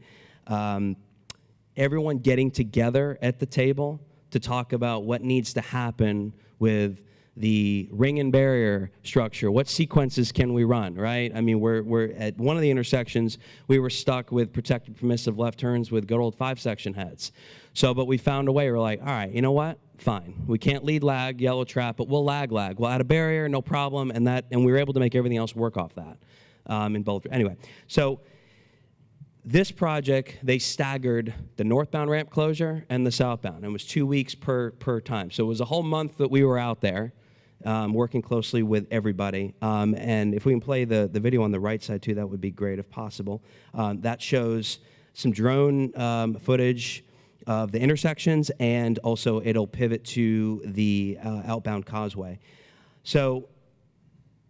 everyone getting together at the table to talk about what needs to happen with the ring and barrier structure. What sequences can we run, right? I mean, we're at one of the intersections, we were stuck with protected permissive left turns with good old 5-section heads. So, but we found a way. We're like, all right, you know what? Fine. We can't lead lag, yellow trap, but we'll lag. We'll add a barrier, no problem, and we were able to make everything else work off that in both. Anyway, so this project, they staggered the northbound ramp closure and the southbound. It was 2 weeks per time. So it was a whole month that we were out there working closely with everybody. And if we can play the video on the right side too, that would be great if possible. That shows some drone footage of the intersections, and also it'll pivot to the outbound causeway. So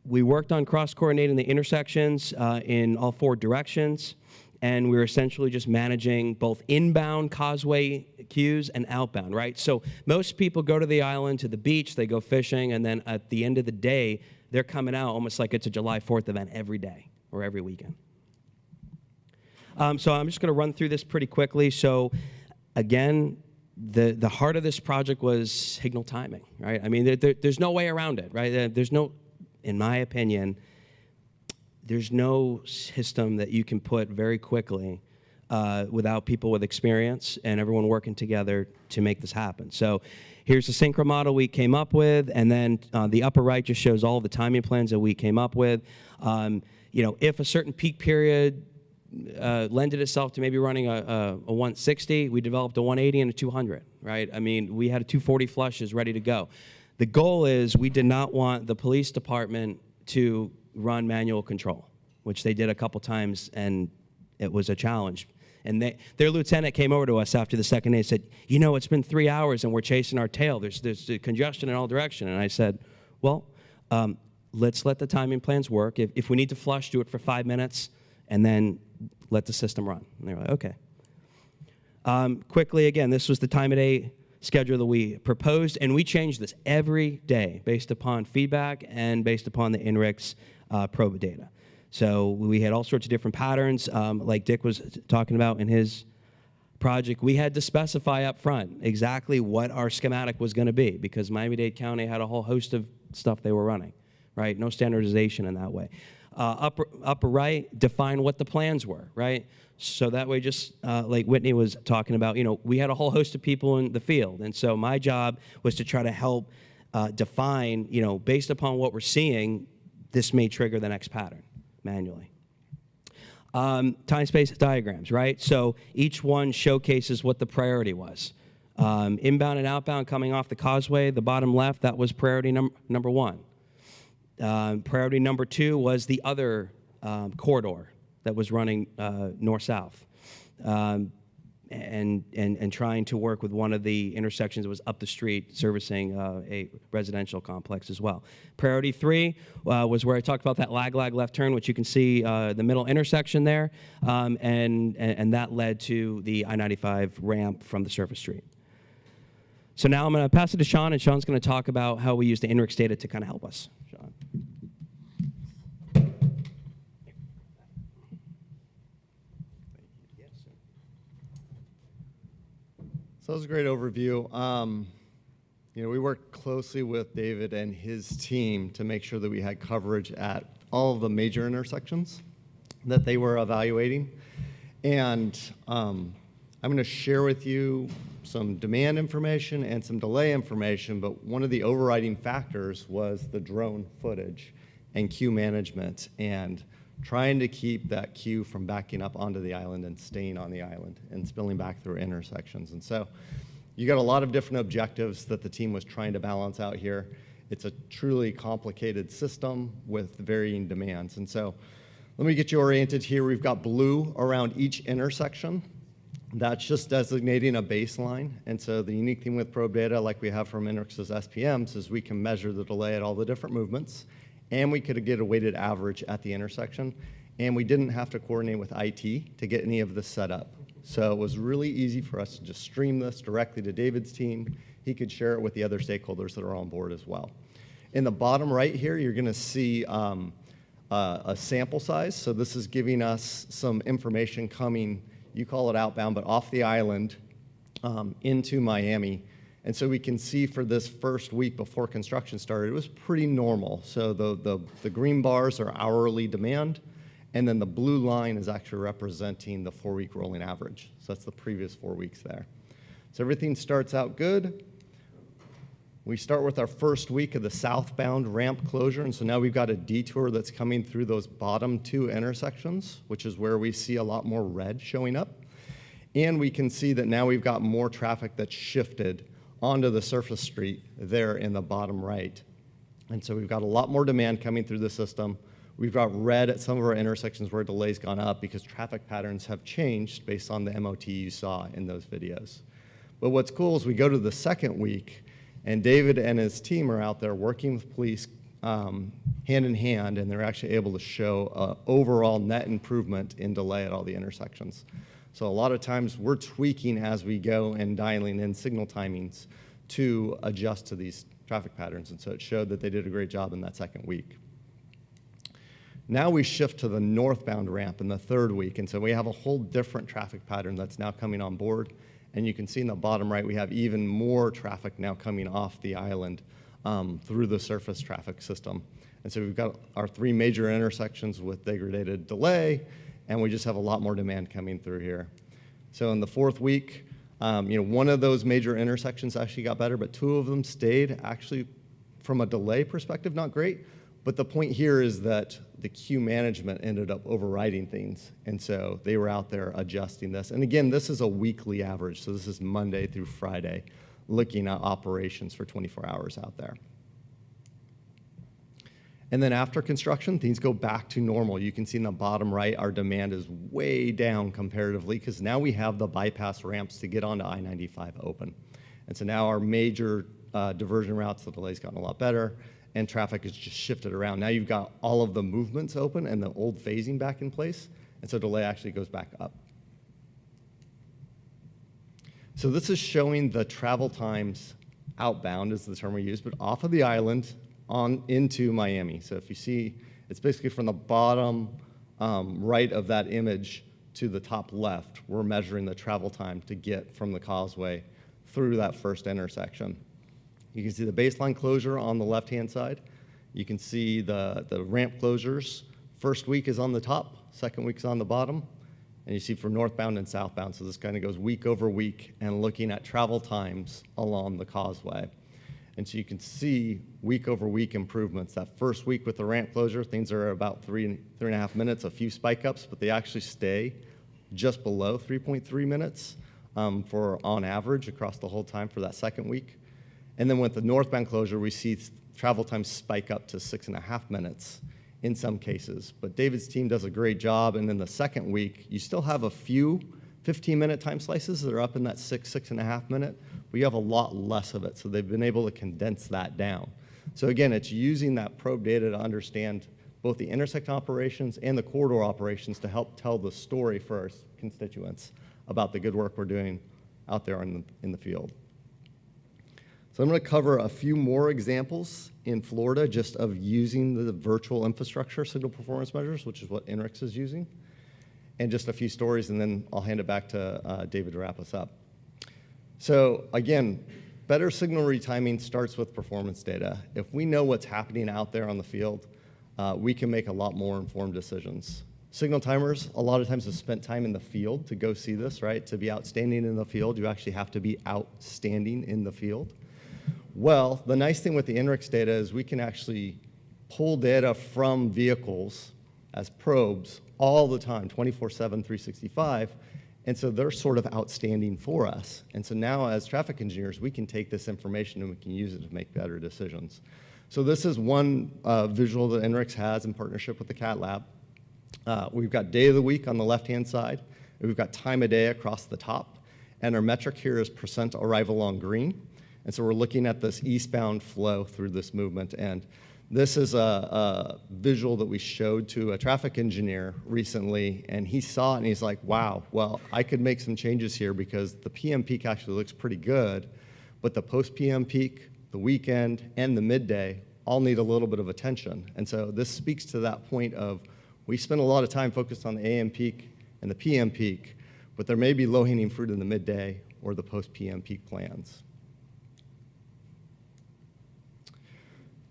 we worked on cross-coordinating the intersections in all 4 directions, and we were essentially just managing both inbound causeway queues and outbound, right? So most people go to the island, to the beach, they go fishing, and then at the end of the day, they're coming out almost like it's a July 4th event every day or every weekend. So I'm just going to run through this pretty quickly. So again, the heart of this project was signal timing, right? I mean, there's no way around it, right? There's no, in my opinion, there's no system that you can put very quickly without people with experience and everyone working together to make this happen. So here's the synchro model we came up with, and then the upper right just shows all the timing plans that we came up with. If a certain peak period lended itself to maybe running a 160, we developed a 180 and a 200, right? I mean, we had a 240 flushes ready to go. The goal is we did not want the police department to run manual control, which they did a couple times, and it was a challenge. And their lieutenant came over to us after the second day and said, it's been 3 hours and we're chasing our tail. There's congestion in all directions. And I said, well, let's let the timing plans work. If we need to flush, do it for 5 minutes, and then let the system run. And they were like, okay. Quickly, again, this was the time of day schedule that we proposed, and we changed this every day based upon feedback and based upon the INRIX probe data. So we had all sorts of different patterns, like Dick was talking about in his project. We had to specify up front exactly what our schematic was going to be, because Miami-Dade County had a whole host of stuff they were running, right? No standardization in that way. Upper right, define what the plans were, right? So that way, just like Whitney was talking about, we had a whole host of people in the field. And so my job was to try to help define, based upon what we're seeing, this may trigger the next pattern manually. Time-space diagrams, right? So each one showcases what the priority was. Inbound and outbound coming off the causeway, the bottom left, that was priority number one. Priority number two was the other corridor that was running north-south, and trying to work with one of the intersections that was up the street servicing a residential complex as well. Priority three was where I talked about that lag left turn, which you can see the middle intersection there, and that led to the I-95 ramp from the surface street. So now I'm going to pass it to Shaun, and Shaun's going to talk about how we use the INRIX data to kind of help us. Shaun. So that was a great overview. We worked closely with David and his team to make sure that we had coverage at all of the major intersections that they were evaluating. And I'm going to share with you some demand information and some delay information, but one of the overriding factors was the drone footage and queue management and trying to keep that queue from backing up onto the island and staying on the island and spilling back through intersections. And so you got a lot of different objectives that the team was trying to balance out here. It's a truly complicated system with varying demands. And so let me get you oriented here. We've got blue around each intersection. That's just designating a baseline. And so the unique thing with probe data, like we have from INRIX's SPMs, is we can measure the delay at all the different movements, and we could get a weighted average at the intersection, and we didn't have to coordinate with IT to get any of this set up. So it was really easy for us to just stream this directly to David's team. He could share it with the other stakeholders that are on board as well. In the bottom right here, you're going to see a sample size. So this is giving us some information coming, you call it outbound, but off the island into Miami. And so we can see for this first week before construction started, it was pretty normal. So the green bars are hourly demand, and then the blue line is actually representing the 4-week rolling average. So that's the previous 4 weeks there. So everything starts out good. We start with our first week of the southbound ramp closure, and so now we've got a detour that's coming through those bottom two intersections, which is where we see a lot more red showing up. And we can see that now we've got more traffic that's shifted onto the surface street there in the bottom right. And so we've got a lot more demand coming through the system. We've got red at some of our intersections where delays gone up because traffic patterns have changed based on the MOT you saw in those videos. But what's cool is we go to the second week, and David and his team are out there working with police hand in hand, and they're actually able to show overall net improvement in delay at all the intersections. So a lot of times we're tweaking as we go and dialing in signal timings to adjust to these traffic patterns. And so it showed that they did a great job in that second week. Now we shift to the northbound ramp in the third week, and so we have a whole different traffic pattern that's now coming on board. And you can see in the bottom right, we have even more traffic now coming off the island through the surface traffic system. And so we've got our 3 major intersections with degraded delay, and we just have a lot more demand coming through here. So in the 4th week, one of those major intersections actually got better, but 2 of them stayed actually from a delay perspective, not great. But the point here is that the queue management ended up overriding things. And so they were out there adjusting this. And again, this is a weekly average. So this is Monday through Friday, looking at operations for 24 hours out there. And then after construction, things go back to normal. You can see in the bottom right, our demand is way down comparatively because now we have the bypass ramps to get onto I-95 open. And so now our major diversion routes, the delay's gotten a lot better, and traffic is just shifted around. Now you've got all of the movements open and the old phasing back in place, and so delay actually goes back up. So this is showing the travel times outbound is the term we use, but off of the island on into Miami. So if you see, it's basically from the bottom right of that image to the top left, we're measuring the travel time to get from the causeway through that first intersection. You can see the baseline closure on the left-hand side. You can see the ramp closures. First week is on the top, second week is on the bottom. And you see for northbound and southbound, so this kind of goes week over week and looking at travel times along the causeway. And so you can see week over week improvements. That first week with the ramp closure, things are about 3.5 minutes, a few spike ups, but they actually stay just below 3.3 minutes for on average across the whole time for that second week. And then with the northbound closure, we see travel times spike up to 6.5 minutes in some cases. But David's team does a great job, and in the second week, you still have a few 15-minute time slices that are up in that 6.5 minute. We have a lot less of it, so they've been able to condense that down. So again, it's using that probe data to understand both the intersect operations and the corridor operations to help tell the story for our constituents about the good work we're doing out there in the field. So I'm going to cover a few more examples in Florida just of using the virtual infrastructure signal performance measures, which is what INRIX is using, and just a few stories, and then I'll hand it back to David to wrap us up. So again, better signal retiming starts with performance data. If we know what's happening out there on the field, we can make a lot more informed decisions. Signal timers, a lot of times, have spent time in the field to go see this, right? To be outstanding in the field, you actually have to be outstanding in the field. Well, the nice thing with the INRIX data is we can actually pull data from vehicles as probes all the time, 24/7, 365, and so they're sort of outstanding for us. And so now as traffic engineers, we can take this information and we can use it to make better decisions. So this is one visual that INRIX has in partnership with the CAT Lab. We've got day of the week on the left-hand side, and we've got time of day across the top, and our metric here is percent arrival on green. And so we're looking at this eastbound flow through this movement. And this is a visual that we showed to a traffic engineer recently, and he saw it and he's like, wow, well, I could make some changes here because the PM peak actually looks pretty good, but the post-PM peak, the weekend, and the midday all need a little bit of attention. And so this speaks to that point of we spend a lot of time focused on the AM peak and the PM peak, but there may be low-hanging fruit in the midday or the post-PM peak plans.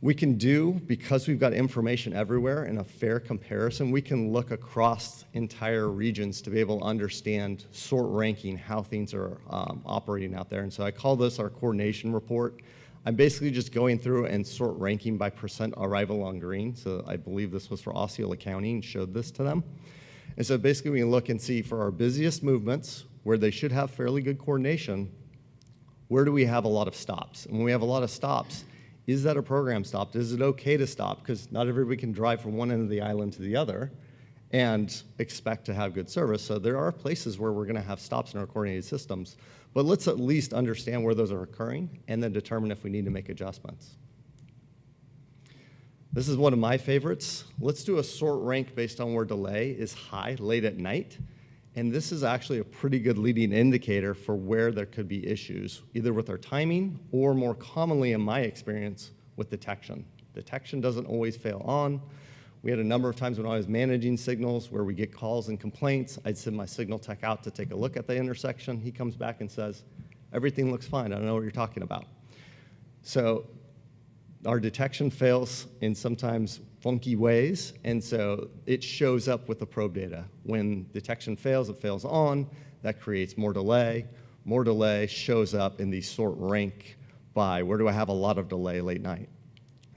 We can do, because we've got information everywhere in a fair comparison, we can look across entire regions to be able to understand sort ranking how things are operating out there. And so I call this our coordination report. I'm basically just going through and sort ranking by percent arrival on green. So I believe this was for Osceola County and showed this to them. And so basically we can look and see for our busiest movements where they should have fairly good coordination, where do we have a lot of stops? And when we have a lot of stops, is that a program stop? Is it okay to stop? Because not everybody can drive from one end of the island to the other and expect to have good service. So there are places where we're going to have stops in our coordinated systems. But let's at least understand where those are occurring and then determine if we need to make adjustments. This is one of my favorites. Let's do a sort rank based on where delay is high late at night. And this is actually a pretty good leading indicator for where there could be issues, either with our timing or more commonly in my experience with detection. Detection doesn't always fail on. We had a number of times when I was managing signals where we get calls and complaints. I'd send my signal tech out to take a look at the intersection. He comes back and says, everything looks fine. I don't know what you're talking about. So our detection fails in sometimes funky ways, and so it shows up with the probe data. When detection fails, it fails on. That creates more delay. More delay shows up in the sort rank by where do I have a lot of delay late night.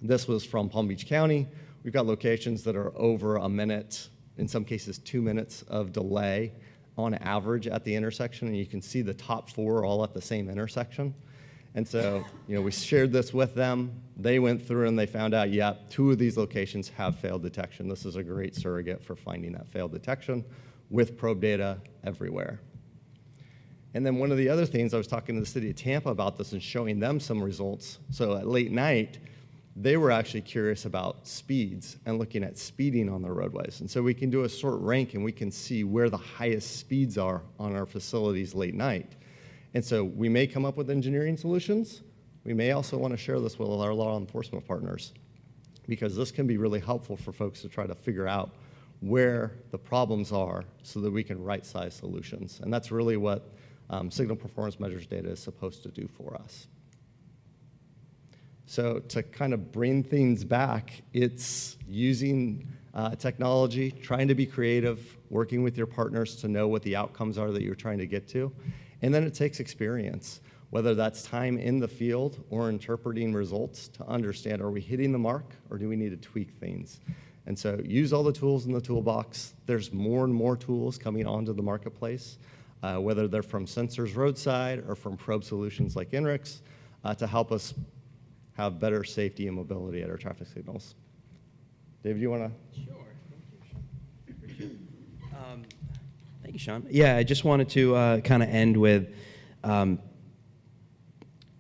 This was from Palm Beach County. We've got locations that are over a minute, in some cases 2 minutes of delay on average at the intersection, and you can see the top 4 all at the same intersection. And so, we shared this with them. They went through and they found out, yeah, 2 of these locations have failed detection. This is a great surrogate for finding that failed detection with probe data everywhere. And then one of the other things, I was talking to the city of Tampa about this and showing them some results. So at late night, they were actually curious about speeds and looking at speeding on the roadways. And so we can do a sort rank and we can see where the highest speeds are on our facilities late night. And so we may come up with engineering solutions. We may also want to share this with our law enforcement partners, because this can be really helpful for folks to try to figure out where the problems are so that we can right-size solutions. And that's really what signal performance measures data is supposed to do for us. So to kind of bring things back, it's using technology, trying to be creative, working with your partners to know what the outcomes are that you're trying to get to. And then it takes experience, whether that's time in the field or interpreting results to understand, are we hitting the mark or do we need to tweak things? And so use all the tools in the toolbox. There's more and more tools coming onto the marketplace, whether they're from sensors roadside or from probe solutions like INRIX, to help us have better safety and mobility at our traffic signals. Dave, do you want to? Sure. Thank you, Shaun. Yeah, I just wanted to kind of end with,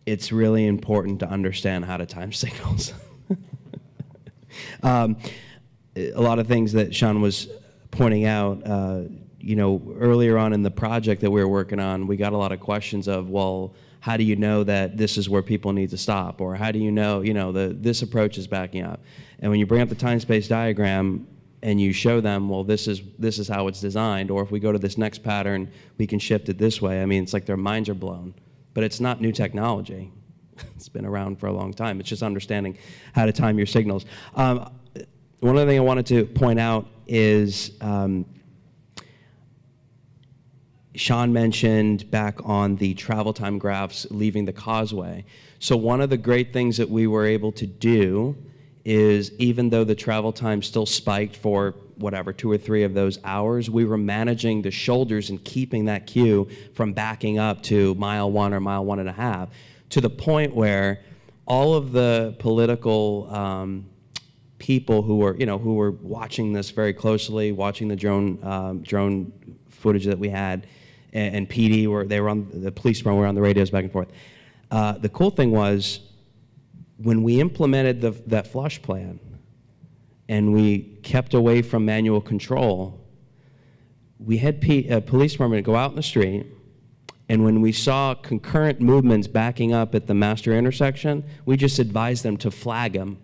it's really important to understand how to time signals. A lot of things that Shaun was pointing out, earlier on in the project that we were working on, we got a lot of questions of, well, how do you know that this is where people need to stop? Or how do you know, this approach is backing up? And when you bring up the time-space diagram and you show them, well, this is how it's designed, or if we go to this next pattern, we can shift it this way. I mean, it's like their minds are blown. But it's not new technology. It's been around for a long time. It's just understanding how to time your signals. One other thing I wanted to point out is, Shaun mentioned back on the travel time graphs leaving the causeway. So one of the great things that we were able to do is, even though the travel time still spiked for whatever, 2 or 3 of those hours, we were managing the shoulders and keeping that queue from backing up to mile 1 or mile 1.5, to the point where all of the political people who were watching this very closely, watching the drone footage that we had, and PD, the police were on the radios back and forth. The cool thing was, when we implemented that flush plan and we kept away from manual control, we had police department go out in the street, and when we saw concurrent movements backing up at the master intersection, we just advised them to flag them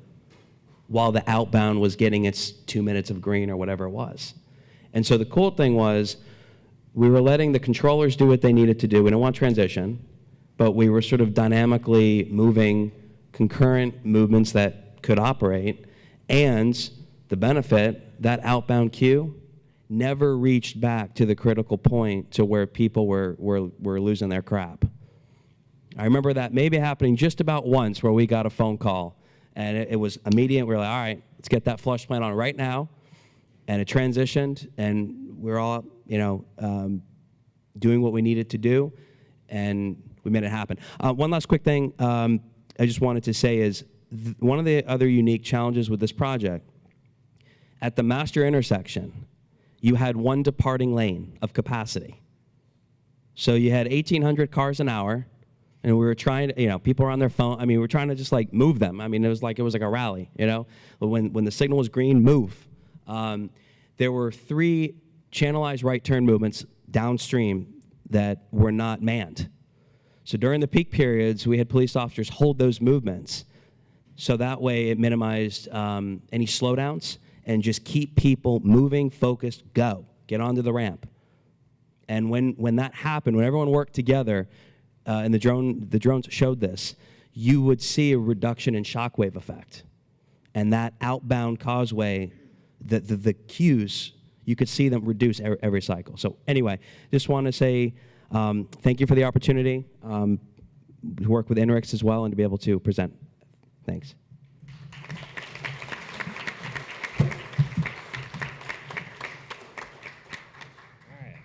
while the outbound was getting its 2 minutes of green or whatever it was. And so the cool thing was, we were letting the controllers do what they needed to do. We don't want transition, but we were sort of dynamically moving concurrent movements that could operate, and the benefit, that outbound queue never reached back to the critical point to where people were losing their crap. I remember that maybe happening just about once, where we got a phone call, and it was immediate. We were like, all right, let's get that flush plan on right now. And it transitioned, and we're all, doing what we needed to do, and we made it happen. One last quick thing I just wanted to say is, one of the other unique challenges with this project, at the master intersection, you had one departing lane of capacity. So you had 1,800 cars an hour, and we were trying to, people were on their phone. I mean, we were trying to just like move them. I mean, it was like a rally, When the signal was green, move. There were 3 channelized right turn movements downstream that were not manned. So during the peak periods, we had police officers hold those movements, so that way it minimized any slowdowns, and just keep people moving, focused, go. Get onto the ramp. And when that happened, when everyone worked together, and the drones showed this, you would see a reduction in shockwave effect. And that outbound causeway, the queues, you could see them reduce every cycle. So anyway, just want to say thank you for the opportunity to work with INRIX as well and to be able to present. Thanks.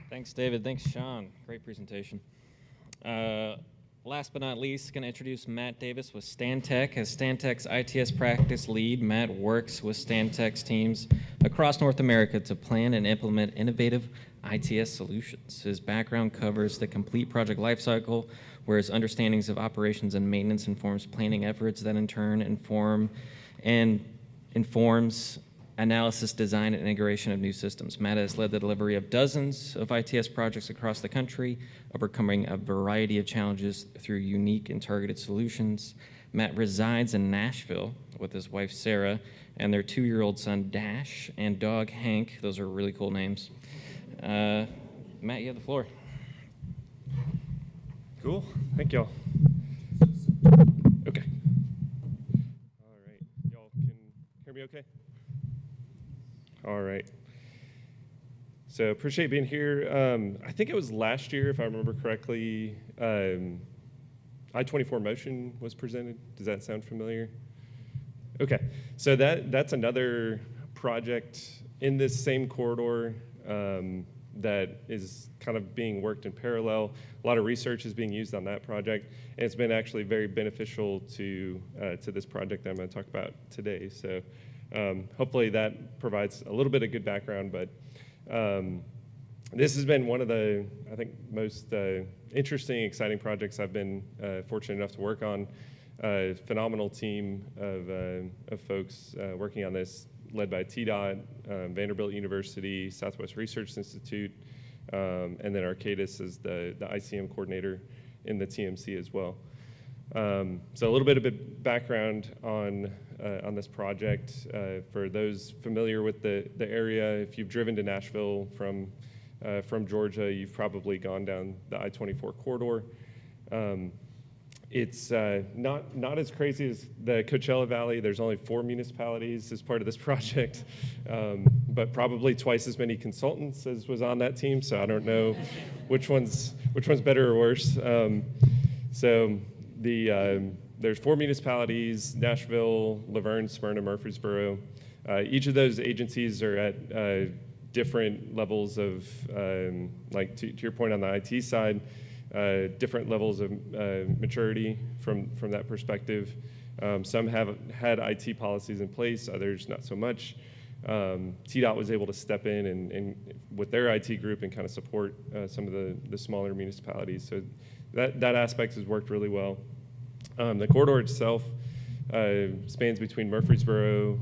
Thanks, David. Thanks, Shaun. Great presentation. Last but not least, going to introduce Matt Davis with Stantec. As Stantec's ITS practice lead, Matt works with Stantec's teams across North America to plan and implement innovative ITS solutions. His background covers the complete project lifecycle, where his understandings of operations and maintenance informs planning efforts that in turn informs analysis, design, and integration of new systems. Matt has led the delivery of dozens of ITS projects across the country, overcoming a variety of challenges through unique and targeted solutions. Matt resides in Nashville with his wife, Sarah, and their 2-year-old son, Dash, and dog, Hank. Those are really cool names. Matt, you have the floor. Cool. Thank y'all. Okay. All right. Y'all can hear me okay? All right. So appreciate being here. I think it was last year, if I remember correctly, I-24 Motion was presented. Does that sound familiar? Okay. So that's another project in this same corridor that is kind of being worked in parallel. A lot of research is being used on that project, and it's been actually very beneficial to this project that I'm going to talk about today. So hopefully that provides a little bit of good background, but this has been one of the, I think, most interesting, exciting projects I've been fortunate enough to work on. Phenomenal team of folks working on this, led by TDOT, Vanderbilt University, Southwest Research Institute, and then Arcadis is the ICM coordinator in the TMC as well. So a little bit of a background on this project. For those familiar with the area, if you've driven to Nashville from Georgia, you've probably gone down the I-24 corridor. It's not as crazy as the Coachella Valley. There's only 4 municipalities as part of this project, but probably twice as many consultants as was on that team. So I don't know which one's better or worse. There's 4 municipalities: Nashville, Laverne, Smyrna, Murfreesboro. Each of those agencies are at different levels of, like to your point on the IT side, different levels of maturity from that perspective. Some have had IT policies in place, others not so much. TDOT was able to step in and with their IT group and kind of support some of the smaller municipalities. So that aspect has worked really well. The corridor itself spans between Murfreesboro,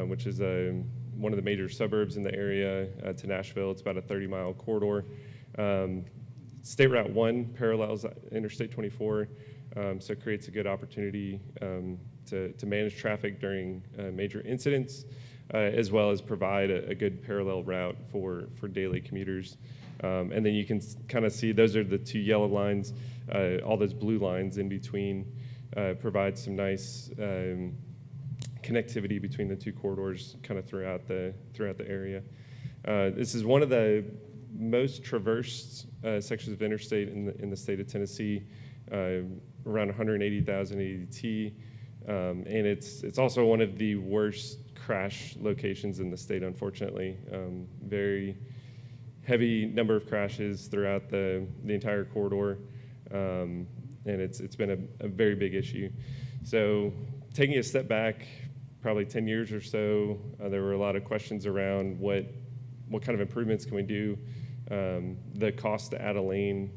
which is one of the major suburbs in the area, to Nashville. It's about a 30-mile corridor. State Route 1 parallels Interstate 24, so it creates a good opportunity to manage traffic during major incidents, as well as provide a good parallel route for daily commuters. And then you can kind of see those are the 2 yellow lines. All those blue lines in between provide some nice connectivity between the 2 corridors kind of throughout the area. This is one of the most traversed sections of interstate in the state of Tennessee, around 180,000 ADT, and it's also one of the worst crash locations in the state, unfortunately. Very heavy number of crashes throughout the entire corridor, and it's been a very big issue. So taking a step back, probably 10 years or so, there were a lot of questions around what kind of improvements can we do. The cost to add a lane,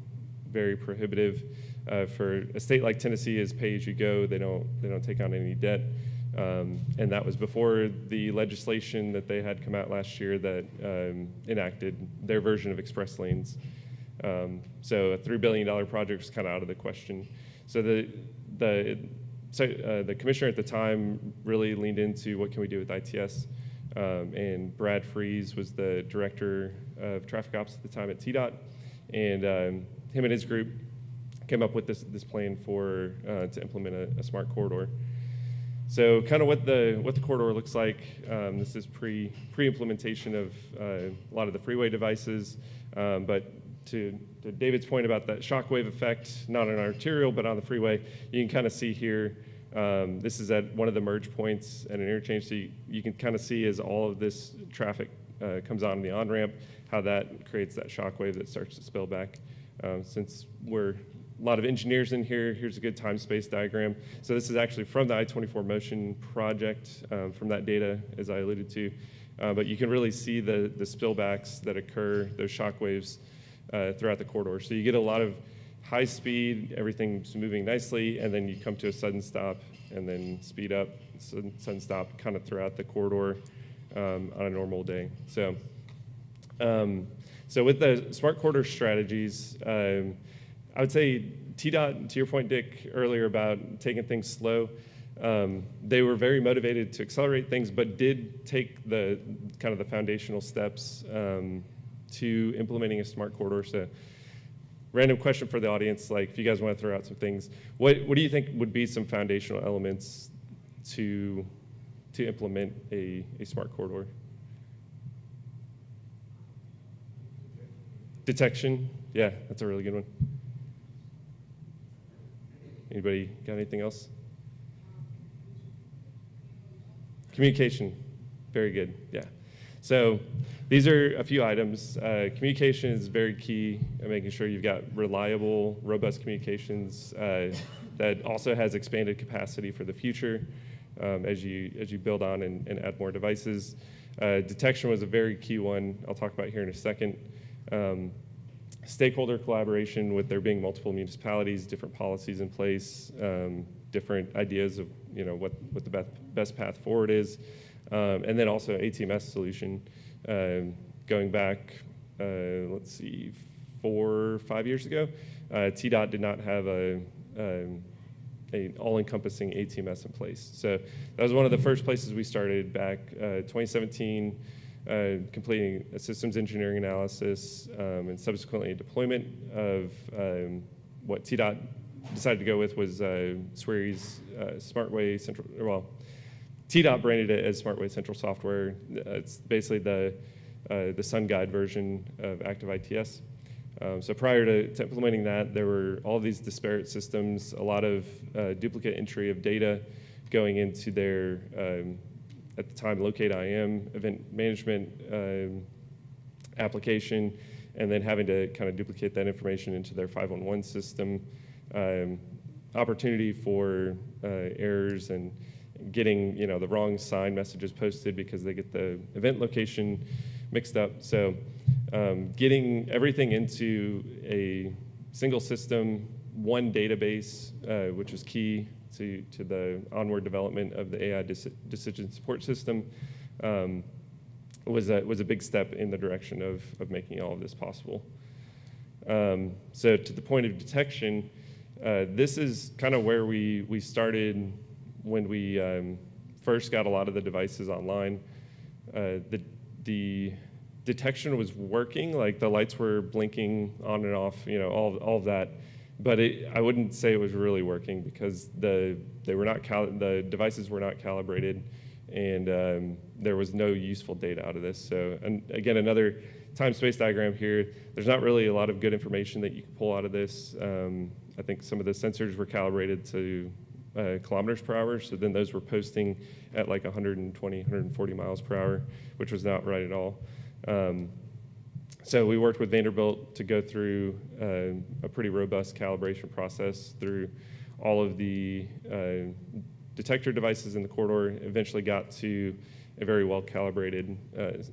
very prohibitive. For a state like Tennessee is pay-as-you-go. They don't take on any debt. And that was before the legislation that they had come out last year that enacted their version of express lanes. So a $3 billion project was kind of out of the question. So the commissioner at the time really leaned into what can we do with ITS. And Brad Freeze was the director of traffic ops at the time at TDOT, and him and his group came up with this plan for to implement a smart corridor. So kind of what the corridor looks like. This is pre-implementation of a lot of the freeway devices, but to David's point about that shockwave effect, not on arterial but on the freeway, you can kind of see here. This is at one of the merge points at an interchange, so you can kind of see as all of this traffic comes on the on-ramp, how that creates that shockwave that starts to spill back. Since we're a lot of engineers in here, here's a good time-space diagram. So this is actually from the I-24 motion project, from that data, as I alluded to. But you can really see the spillbacks that occur, those shockwaves throughout the corridor. So you get a lot of high speed, everything's moving nicely, and then you come to a sudden stop, and then speed up, sudden stop kind of throughout the corridor on a normal day. So, so with the smart corridor strategies, I would say TDOT, to your point, Dick, earlier about taking things slow, they were very motivated to accelerate things, but did take the kind of the foundational steps to implementing a smart corridor. So, random question for the audience, like if you guys want to throw out some things, what do you think would be some foundational elements to implement a smart corridor? Detection, yeah, that's a really good one. Anybody got anything else? Communication, very good, yeah. So these are a few items. Communication is very key, making sure you've got reliable, robust communications that also has expanded capacity for the future as you build on and add more devices. Detection was a very key one I'll talk about here in a second. Stakeholder collaboration, with there being multiple municipalities, different policies in place, different ideas of what the best path forward is. And then also ATMS solution. Going back, let's see, 4 or 5 years ago, TDOT did not have an all-encompassing ATMS in place. So that was one of the first places we started back 2017, completing a systems engineering analysis and subsequently deployment of what TDOT decided to go with was Swery's SmartWay Central, well, TDOT branded it as SmartWay Central Software. It's basically the SunGuide version of Active ITS. So prior to implementing that, there were all these disparate systems, a lot of duplicate entry of data going into their, at the time, Locate IM, event management application, and then having to kind of duplicate that information into their 511 system. Opportunity for errors and getting the wrong sign messages posted because they get the event location mixed up. So getting everything into a single system, one database, which is key to the onward development of the AI decision support system, was a big step in the direction of making all of this possible. So to the point of detection, this is kind of where we started when we first got a lot of the devices online. The detection was working, like the lights were blinking on and off, all of that. But I wouldn't say it was really working because the devices were not calibrated, and there was no useful data out of this. So, and again, another time-space diagram here. There's not really a lot of good information that you can pull out of this. I think some of the sensors were calibrated to kilometers per hour, so then those were posting at like 120, 140 miles per hour, which was not right at all. So we worked with Vanderbilt to go through a pretty robust calibration process through all of the detector devices in the corridor, eventually got to a very well-calibrated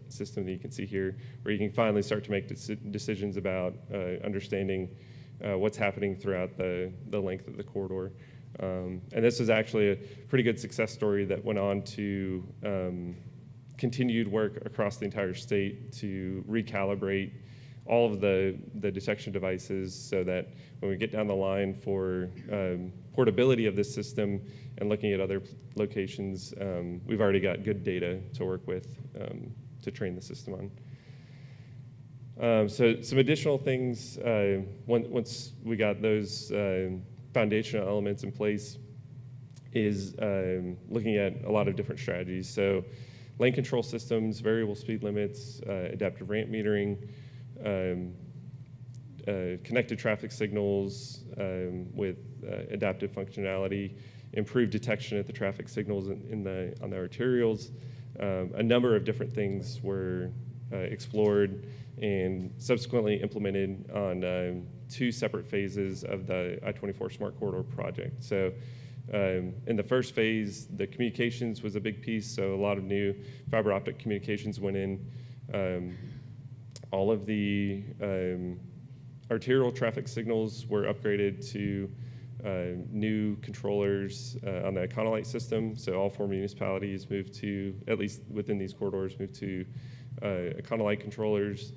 system that you can see here, where you can finally start to make decisions about understanding what's happening throughout the length of the corridor. And this was actually a pretty good success story that went on to continued work across the entire state to recalibrate all of the detection devices so that when we get down the line for portability of this system and looking at other locations, we've already got good data to work with to train the system on. So some additional things, once we got those foundational elements in place, is looking at a lot of different strategies. So lane control systems, variable speed limits, adaptive ramp metering, connected traffic signals with adaptive functionality, improved detection at the traffic signals on the arterials. A number of different things were explored and subsequently implemented on 2 separate phases of the I-24 Smart Corridor project. So in the first phase, the communications was a big piece, so a lot of new fiber optic communications went in. All of the arterial traffic signals were upgraded to new controllers on the Econolite system. So all 4 municipalities moved to, at least within these corridors, moved to Econolite controllers.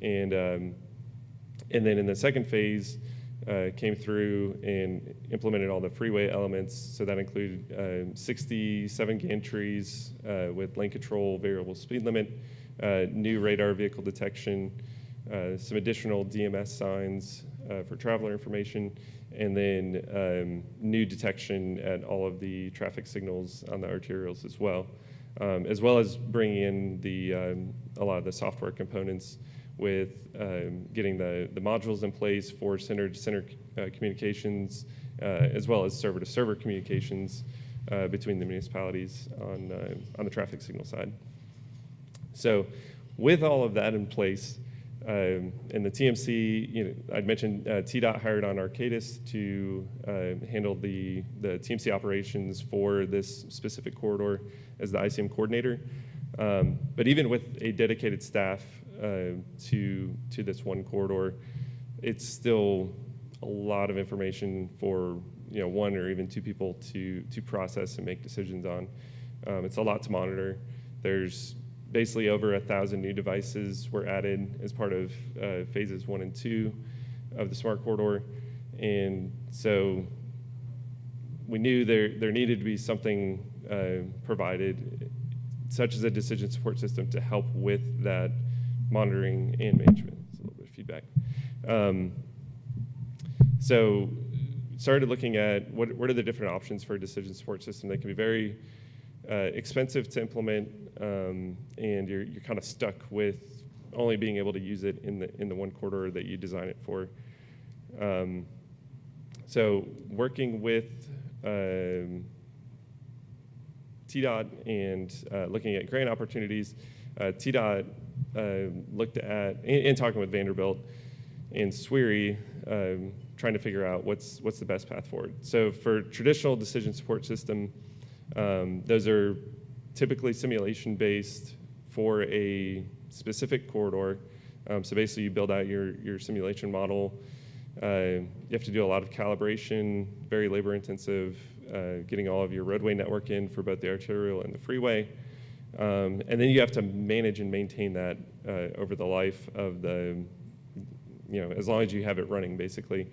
And then in the second phase, came through and implemented all the freeway elements. So that included 67 gantries with lane control, variable speed limit, new radar vehicle detection, some additional DMS signs for traveler information, and then new detection at all of the traffic signals on the arterials as well as bringing in a lot of the software components with getting the modules in place for center-to-center communications, as well as server-to-server communications between the municipalities on the traffic signal side. So with all of that in place, and the TMC, I'd mentioned TDOT hired on Arcadis to handle the TMC operations for this specific corridor as the ICM coordinator. But even with a dedicated staff to this one corridor, it's still a lot of information for 1 or even 2 people to process and make decisions on. It's a lot to monitor. There's basically over 1,000 new devices were added as part of phases 1 and 2 of the Smart Corridor. And so we knew there needed to be something provided, such as a decision support system, to help with that monitoring and management. It's a little bit of feedback. So started looking at what are the different options for a decision support system. They can be very expensive to implement, and you're kind of stuck with only being able to use it in the one corridor that you design it for. So working with TDOT and looking at grant opportunities, TDOT looked at, and talking with Vanderbilt and SWERI, trying to figure out what's the best path forward. So for traditional decision support system, those are typically simulation-based for a specific corridor. So basically, you build out your simulation model. You have to do a lot of calibration, very labor-intensive, getting all of your roadway network in for both the arterial and the freeway. And then you have to manage and maintain that over the life of as long as you have it running, basically.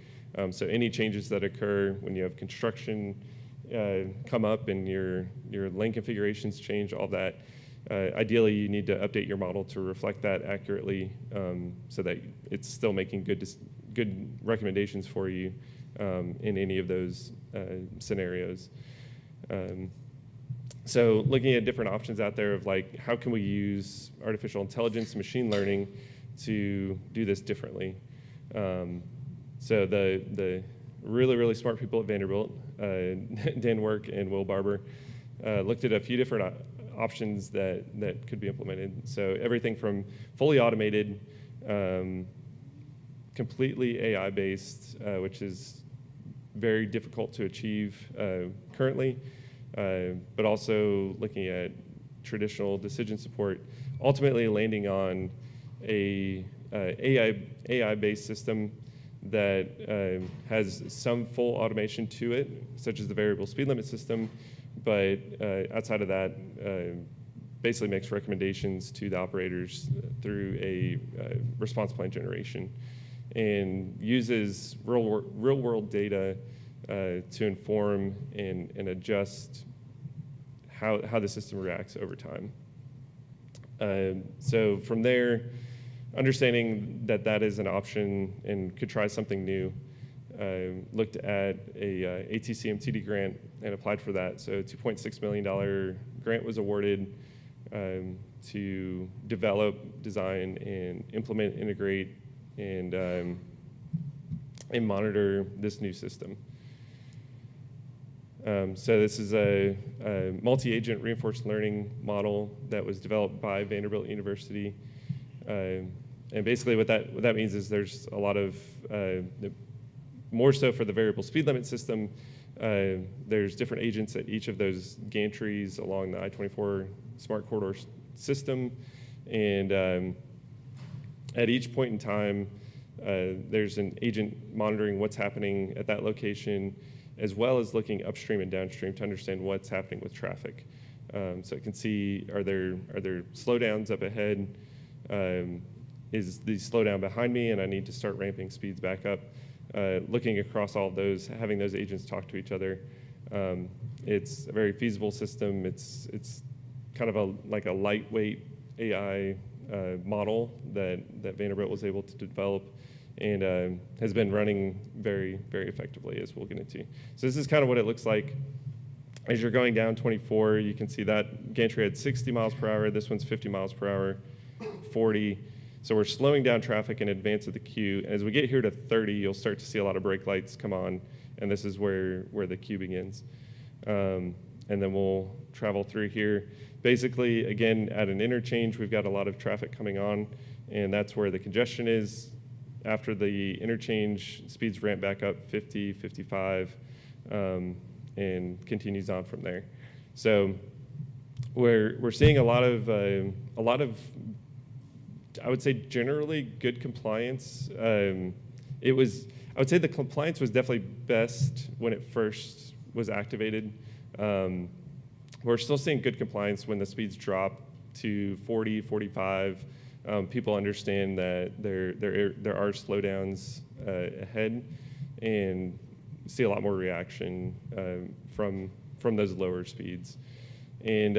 So any changes that occur when you have construction come up and your lane configurations change, all that, ideally you need to update your model to reflect that accurately, so that it's still making good recommendations for you in any of those scenarios. So looking at different options out there of how can we use artificial intelligence, machine learning to do this differently. So the really, really smart people at Vanderbilt, Dan Work and Will Barber, looked at a few different options that could be implemented. So everything from fully automated, completely AI-based, which is very difficult to achieve currently, but also looking at traditional decision support, ultimately landing on a AI-based system that has some full automation to it, such as the variable speed limit system, but outside of that, basically makes recommendations to the operators through a response plan generation, and uses real-world data to inform and adjust how the system reacts over time. So from there, understanding that that is an option and could try something new, looked at a ATC-MTD grant and applied for that. So a $2.6 million grant was awarded to develop, design, and implement, integrate, and monitor this new system. So this is a multi-agent reinforced learning model that was developed by Vanderbilt University. And basically what that means is there's a lot of, more so for the variable speed limit system, there's different agents at each of those gantries along the I-24 Smart Corridor system. And at each point in time, there's an agent monitoring what's happening at that location, as well as looking upstream and downstream to understand what's happening with traffic. So it can see, are there slowdowns up ahead? Is the slowdown behind me and I need to start ramping speeds back up? Looking across all of those, having those agents talk to each other. It's a very feasible system. It's kind of like a lightweight AI model that Vanderbilt was able to develop, and has been running very, very effectively, as we'll get into. So this is kind of what it looks like. As you're going down 24, you can see that gantry had 60 miles per hour. This one's 50 miles per hour, 40. So we're slowing down traffic in advance of the queue. And as we get here to 30, you'll start to see a lot of brake lights come on, and this is where the queue begins. And then we'll travel through here. Basically, again, at an interchange, we've got a lot of traffic coming on, and that's where the congestion is. After the interchange, speeds ramp back up 50, 55, and continues on from there. So we're seeing a lot of I would say generally good compliance. I would say the compliance was definitely best when it first was activated. We're still seeing good compliance when the speeds drop to 40, 45. People understand that there are slowdowns ahead, and see a lot more reaction from those lower speeds. And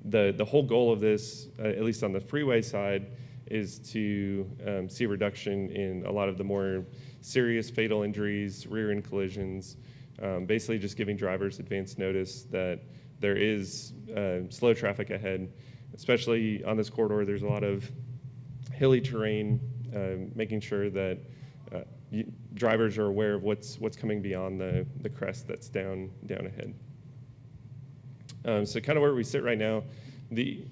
the whole goal of this, at least on the freeway side, is to see a reduction in a lot of the more serious fatal injuries, rear-end collisions, basically just giving drivers advance notice that there is slow traffic ahead. Especially on this corridor, there's a lot of hilly terrain, making sure that drivers are aware of what's coming beyond the crest that's down ahead. So kind of where we sit right now, the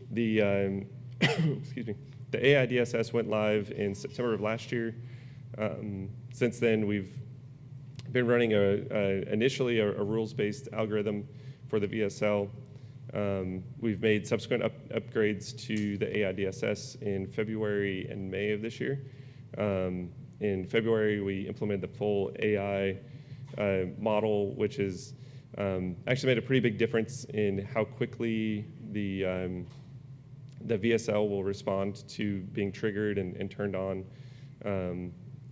excuse me, the AIDSS went live in September of last year. Since then, we've been running initially a rules-based algorithm for the VSL. We've made subsequent upgrades to the AIDSS in February and May of this year. In February, we implemented the full AI model, which is actually made a pretty big difference in how quickly the VSL will respond to being triggered and turned on,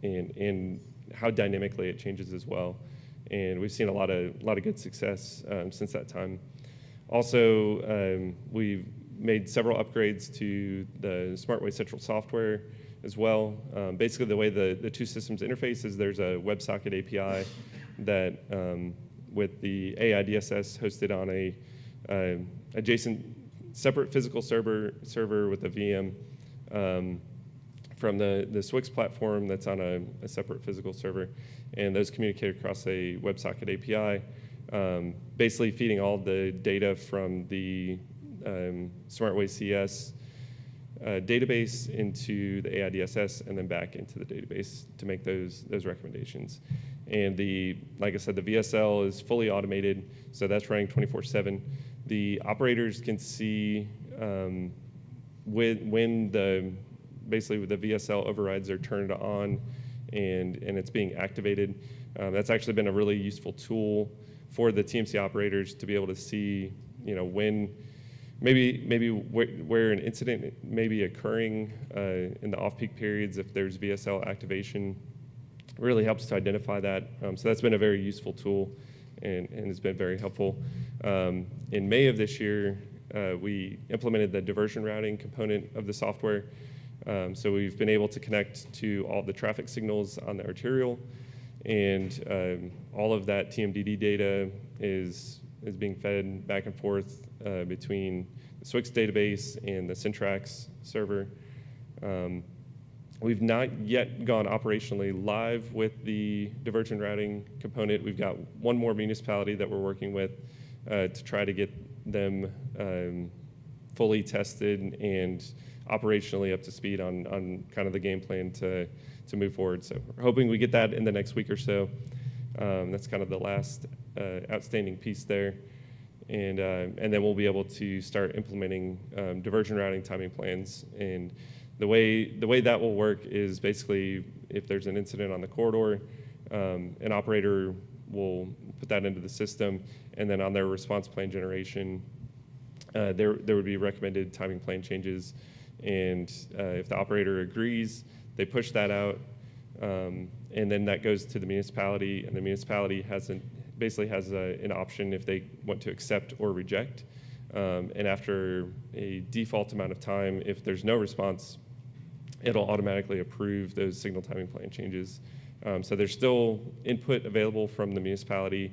and how dynamically it changes as well. And we've seen a lot of good success since that time. Also, we've made several upgrades to the SmartWay Central software as well. Basically, the way the two systems interface is there's a WebSocket API that, with the AIDSS hosted on a adjacent separate physical server with a VM from the Swix platform that's on a separate physical server, and those communicate across a WebSocket API. Basically feeding all the data from the SmartWay CS database into the AIDSS and then back into the database to make those recommendations. And like I said, the VSL is fully automated, so that's running 24/7. The operators can see when basically the VSL overrides are turned on and it's being activated. That's actually been a really useful tool for the TMC operators to be able to see, when maybe where an incident may be occurring in the off-peak periods if there's VSL activation. Really helps to identify that. So that's been a very useful tool and has been very helpful. In May of this year, we implemented the diversion routing component of the software. So we've been able to connect to all the traffic signals on the arterial, and all of that TMDD data is being fed back and forth between the SWIX database and the Syntrax server. We've not yet gone operationally live with the diversion routing component. We've got one more municipality that we're working with to try to get them fully tested and operationally up to speed on kind of the game plan to move forward. So we're hoping we get that in the next week or so. That's kind of the last outstanding piece there. And then we'll be able to start implementing diversion routing timing plans. And the way that will work is basically if there's an incident on the corridor, an operator will put that into the system, and then on their response plan generation, there would be recommended timing plan changes. And if the operator agrees, they push that out, and then that goes to the municipality, and the municipality basically has an option if they want to accept or reject. And after a default amount of time, if there's no response, it'll automatically approve those signal timing plan changes. So there's still input available from the municipality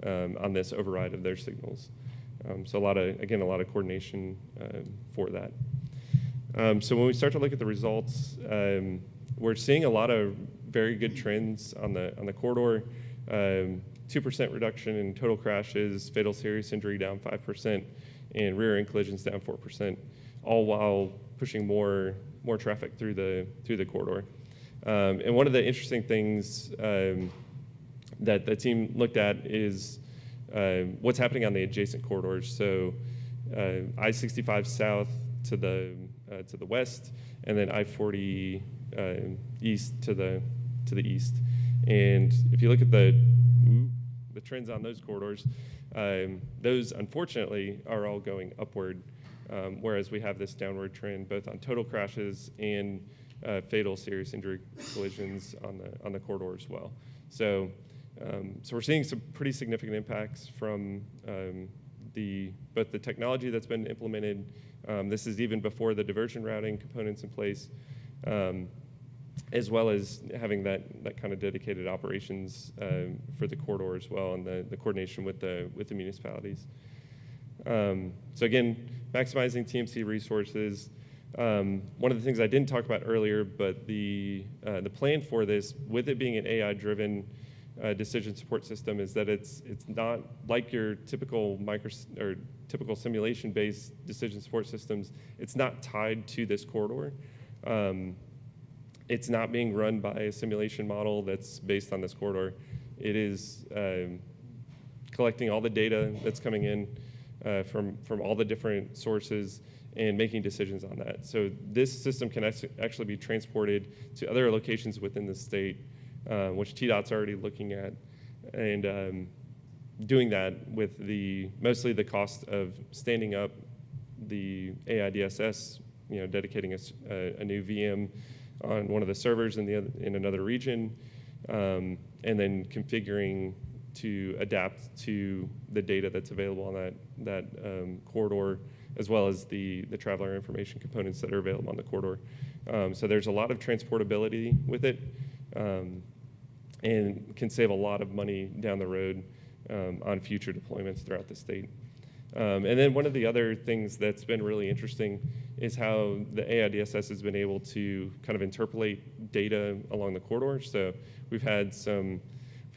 on this override of their signals. So a lot of coordination for that. So when we start to look at the results, we're seeing a lot of very good trends on the corridor. 2% reduction in total crashes, fatal serious injury down 5%, and rear end collisions down 4%, all while pushing more traffic through the corridor. And one of the interesting things that the team looked at is what's happening on the adjacent corridors. So I-65 south to the west, and then I-40 east to the east. And if you look at the trends on those corridors, those unfortunately are all going upward, whereas we have this downward trend both on total crashes and fatal serious injury collisions on the corridor as well. So we're seeing some pretty significant impacts from both the technology that's been implemented. This is even before the diversion routing components in place, as well as having that kind of dedicated operations for the corridor as well, and the coordination with the municipalities. So again, maximizing TMC resources. One of the things I didn't talk about earlier, but the plan for this, with it being an AI-driven decision support system, is that it's not like your typical typical simulation-based decision support systems. It's not tied to this corridor. It's not being run by a simulation model that's based on this corridor. It is collecting all the data that's coming in from all the different sources and making decisions on that. So this system can actually be transported to other locations within the state, which TDOT's already looking at, and doing that with mostly the cost of standing up the AIDSS, dedicating a new VM on one of the servers in another region, and then configuring to adapt to the data that's available on that corridor, as well as the traveler information components that are available on the corridor. So there's a lot of transportability with it, and can save a lot of money down the road on future deployments throughout the state. And then one of the other things that's been really interesting is how the AIDSS has been able to kind of interpolate data along the corridor. So we've had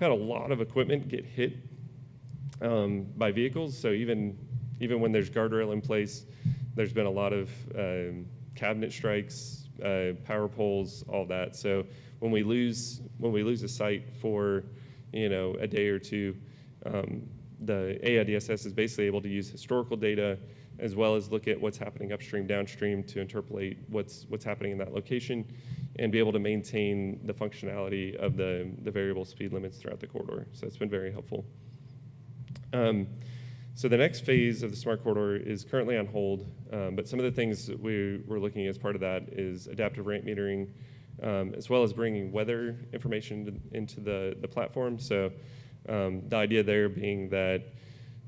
a lot of equipment get hit by vehicles. So even when there's guardrail in place, there's been a lot of cabinet strikes, power poles, all that. So when we lose a site for a day or two, the AIDSS is basically able to use historical data as well as look at what's happening upstream, downstream to interpolate what's happening in that location and be able to maintain the functionality of the variable speed limits throughout the corridor. So it's been very helpful. So the next phase of the Smart Corridor is currently on hold, but some of the things that we're looking as part of that is adaptive ramp metering, as well as bringing weather information into the platform. So the idea there being that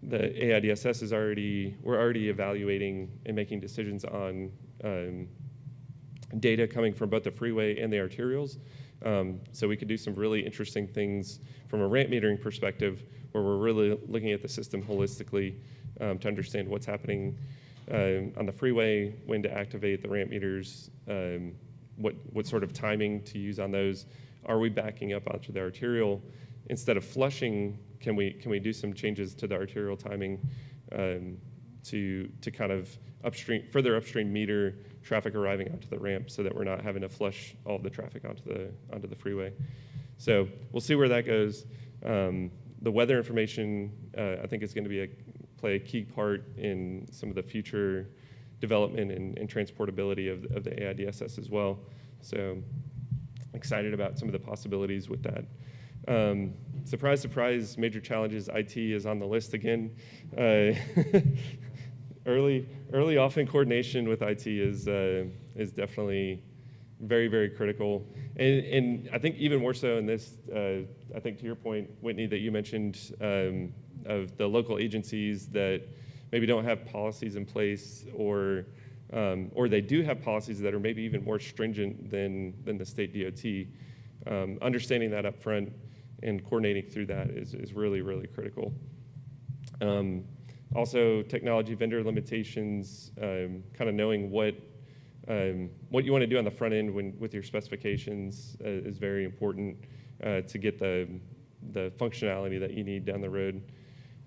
the AIDSS we're already evaluating and making decisions on data coming from both the freeway and the arterials. So we could do some really interesting things from a ramp metering perspective, where we're really looking at the system holistically to understand what's happening on the freeway, when to activate the ramp meters, what sort of timing to use on those. Are we backing up onto the arterial? Instead of flushing, can we do some changes to the arterial timing to kind of further upstream meter traffic arriving onto the ramp, so that we're not having to flush all of the traffic onto the freeway. So we'll see where that goes. The weather information, I think, is going to play a key part in some of the future development and transportability of the AIDSS as well. So excited about some of the possibilities with that. Surprise, surprise, major challenges, IT is on the list again. Early off in coordination with IT is definitely very, very critical. And I think even more so in this, I think to your point, Whitney, that you mentioned of the local agencies that maybe don't have policies in place, or they do have policies that are maybe even more stringent than the state DOT. Understanding that up front and coordinating through that is really, really critical. Also, technology vendor limitations, kind of knowing what you want to do on the front end with your specifications is very important to get the functionality that you need down the road.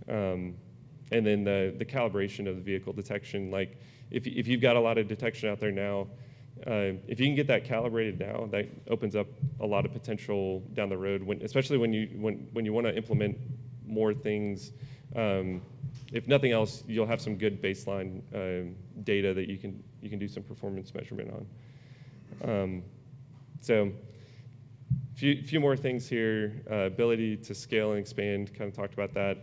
And then the calibration of the vehicle detection. Like if you've got a lot of detection out there now, if you can get that calibrated now, that opens up a lot of potential down the road. Especially when you want to implement more things. If nothing else, you'll have some good baseline data that you can do some performance measurement on. So few more things here. Ability to scale and expand, kind of talked about that.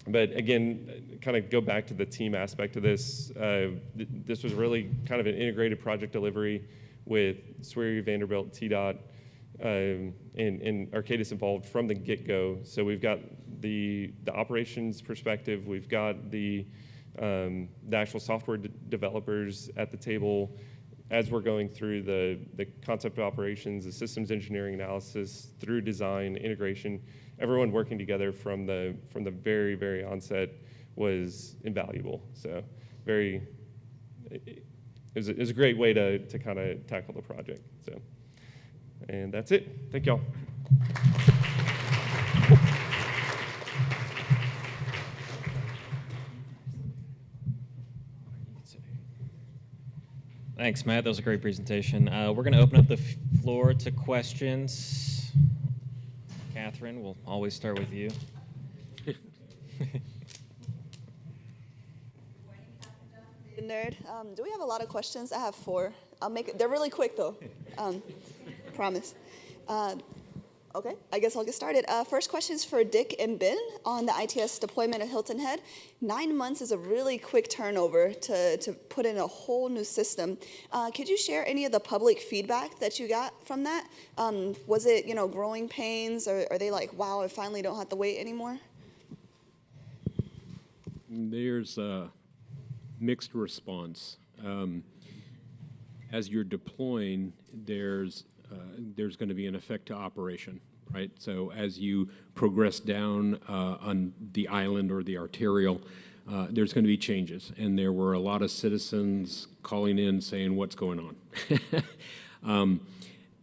But again, kind of go back to the team aspect of this. This was really kind of an integrated project delivery with Swery, Vanderbilt, TDOT, and Arcadis involved from the get-go. So we've got the operations perspective, we've got the actual software developers at the table as we're going through the concept of operations, the systems engineering analysis, through design, integration. Everyone working together from the very, very onset was invaluable. So it was a great way to kind of tackle the project. So, and that's it. Thank y'all. Thanks, Matt. That was a great presentation. We're going to open up the floor to questions. Catherine, we'll always start with you. Nerd. Do we have a lot of questions? I have 4. They're really quick though. Promise. Okay, I guess I'll get started. First question is for Dick and Ben on the ITS deployment at Hilton Head. 9 months is a really quick turnover to put in a whole new system. Could you share any of the public feedback that you got from that? Was it, growing pains, or are they like, wow, I finally don't have to wait anymore? There's a mixed response. As you're deploying, there's going to be an effect to operation, right? So as you progress down on the island or the arterial, there's going to be changes. And there were a lot of citizens calling in saying, what's going on?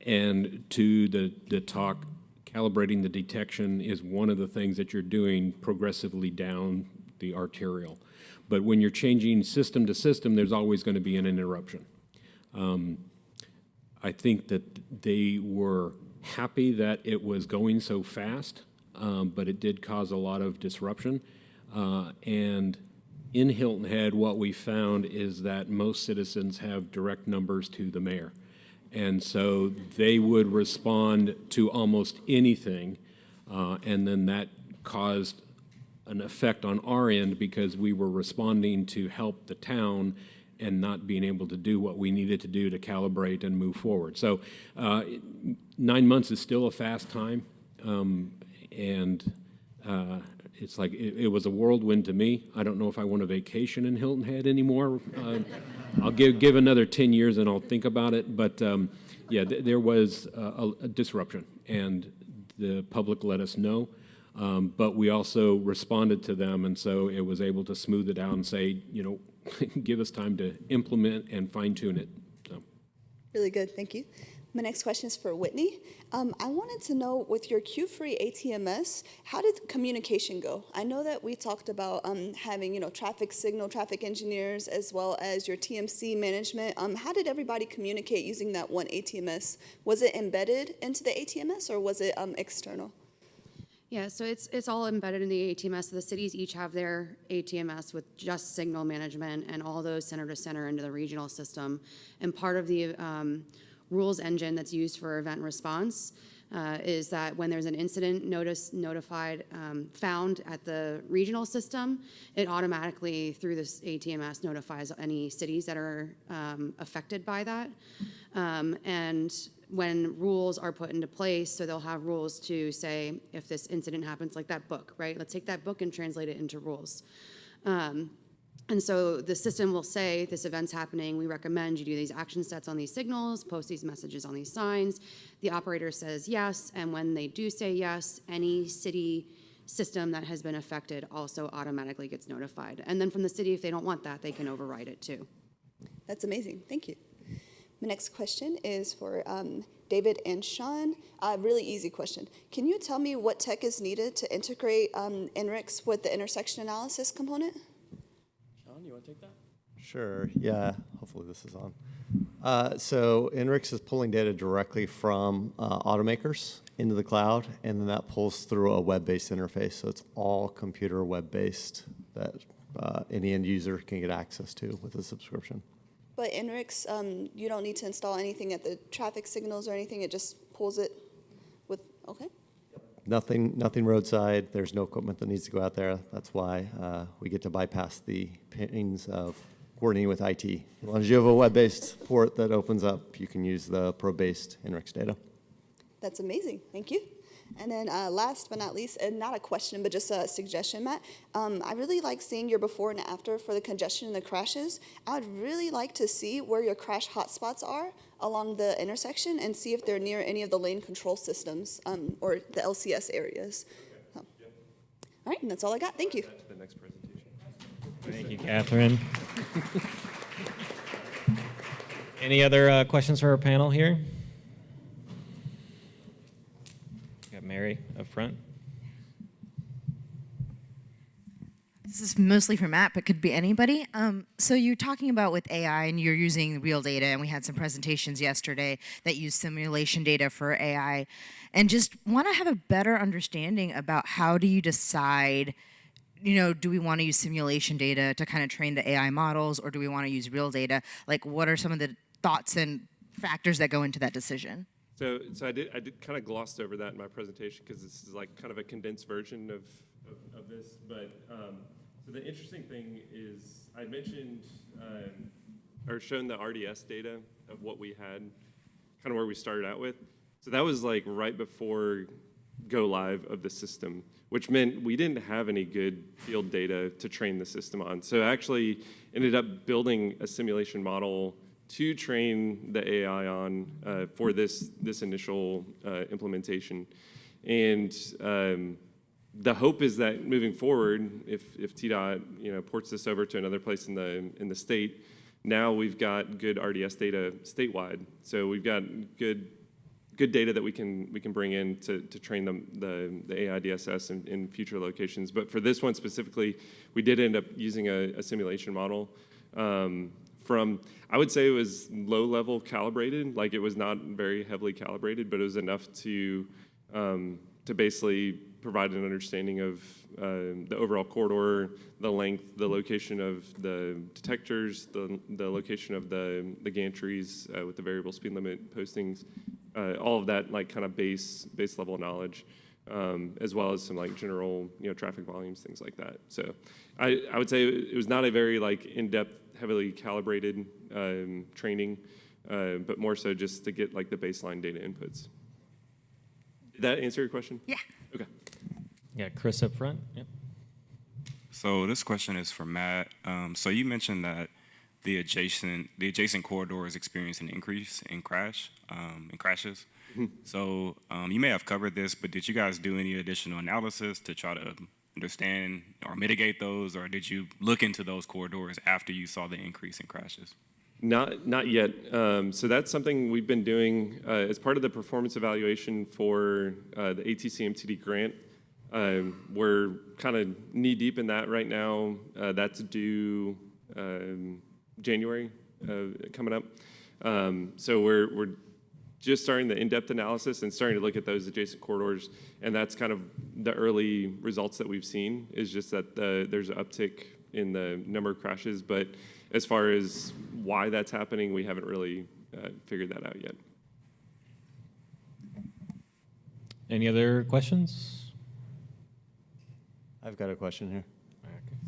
And to the talk, calibrating the detection is one of the things that you're doing progressively down the arterial. But when you're changing system to system, there's always going to be an interruption. I think that they were happy that it was going so fast, but it did cause a lot of disruption. And in Hilton Head, what we found is that most citizens have direct numbers to the mayor. And so they would respond to almost anything, and then that caused an effect on our end because we were responding to help the town and not being able to do what we needed to do to calibrate and move forward. So 9 months is still a fast time, and it's like it was a whirlwind to me. I don't know if I want a vacation in Hilton Head anymore. I'll give another 10 years and I'll think about it. But yeah, there was a disruption, and the public let us know. But we also responded to them, and so it was able to smooth it out and say, you know, give us time to implement and fine-tune it. So. Really good, thank you. My next question is for Whitney. I wanted to know, with your queue-free ATMS, how did communication go? I know that we talked about having, you know, traffic signal, traffic engineers, as well as your TMC management. How did everybody communicate using that one ATMS? Was it embedded into the ATMS, or was it external? Yeah, so it's all embedded in the ATMS. So the cities each have their ATMS with just signal management and all those center to center into the regional system. And part of the rules engine that's used for event response is that when there's an incident notified found at the regional system, it automatically through this ATMS notifies any cities that are affected by that. And when rules are put into place, so they'll have rules to say if this incident happens, like that book, right? Let's take that book and translate it into rules. And so the system will say, this event's happening, we recommend you do these action sets on these signals, post these messages on these signs. The operator says yes, and when they do say yes, any city system that has been affected also automatically gets notified. And then from the city, if they don't want that, they can override it too. That's amazing, thank you. My next question is for David and Shaun. Really easy question. Can you tell me what tech is needed to integrate INRIX with the intersection analysis component? Shaun, you want to take that? Sure, yeah, hopefully this is on. So INRIX is pulling data directly from automakers into the cloud, and then that pulls through a web-based interface. So it's all computer web-based that any end user can get access to with a subscription. But INRIX, you don't need to install anything at the traffic signals or anything, it just pulls it with, okay? Nothing roadside. There's no equipment that needs to go out there. That's why we get to bypass the pains of coordinating with IT. As long as you have a web-based port that opens up, you can use the pro-based INRIX data. That's amazing, thank you. And then last but not least, and not a question, but just a suggestion, Matt. I really like seeing your before and after for the congestion and the crashes. I would really like to see where your crash hotspots are along the intersection and see if they're near any of the lane control systems or the LCS areas. So. All right, and that's all I got. Thank you. That's the next presentation. Thank you, Catherine. Any other questions for our panel here? Mary up front. This is mostly for Matt, but could be anybody. So you're talking about with AI and you're using real data, and we had some presentations yesterday that use simulation data for AI, and just want to have a better understanding about how do you decide, you know, do we want to use simulation data to kind of train the AI models, or do we want to use real data? Like, what are some of the thoughts and factors that go into that decision? So I did kind of glossed over that in my presentation because this is like kind of a condensed version of this. But so the interesting thing is I mentioned or shown the RDS data of what we had, kind of where we started out with. So that was like right before go live of the system, which meant we didn't have any good field data to train the system on. So I actually ended up building a simulation model to train the AI on for this initial implementation. And the hope is that moving forward, if TDOT ports this over to another place in the state, now we've got good RDS data statewide. So we've got good data that we can bring in to train the AI DSS in future locations. But for this one specifically, we did end up using a simulation model from, I would say it was low level calibrated, like it was not very heavily calibrated, but it was enough to basically provide an understanding of the overall corridor, the length, the location of the detectors, the location of the gantries with the variable speed limit postings, all of that like kind of base level knowledge. as well as some like general, traffic volumes, things like that. So I would say it was not a very like in-depth, heavily calibrated training, but more so just to get like the baseline data inputs. Did that answer your question? Yeah. Okay. Yeah, Chris up front. Yep. So this question is for Matt. So you mentioned that the adjacent corridor is experiencing an increase in crashes. So you may have covered this, but did you guys do any additional analysis to try to understand or mitigate those, or did you look into those corridors after you saw the increase in crashes? Not yet. So that's something we've been doing as part of the performance evaluation for the ATC-MTD grant. We're kind of knee deep in that right now. That's due January coming up. So we're just starting the in-depth analysis and starting to look at those adjacent corridors, and that's kind of the early results that we've seen, is just that there's an uptick in the number of crashes, but as far as why that's happening, we haven't really figured that out yet. Any other questions? I've got a question here.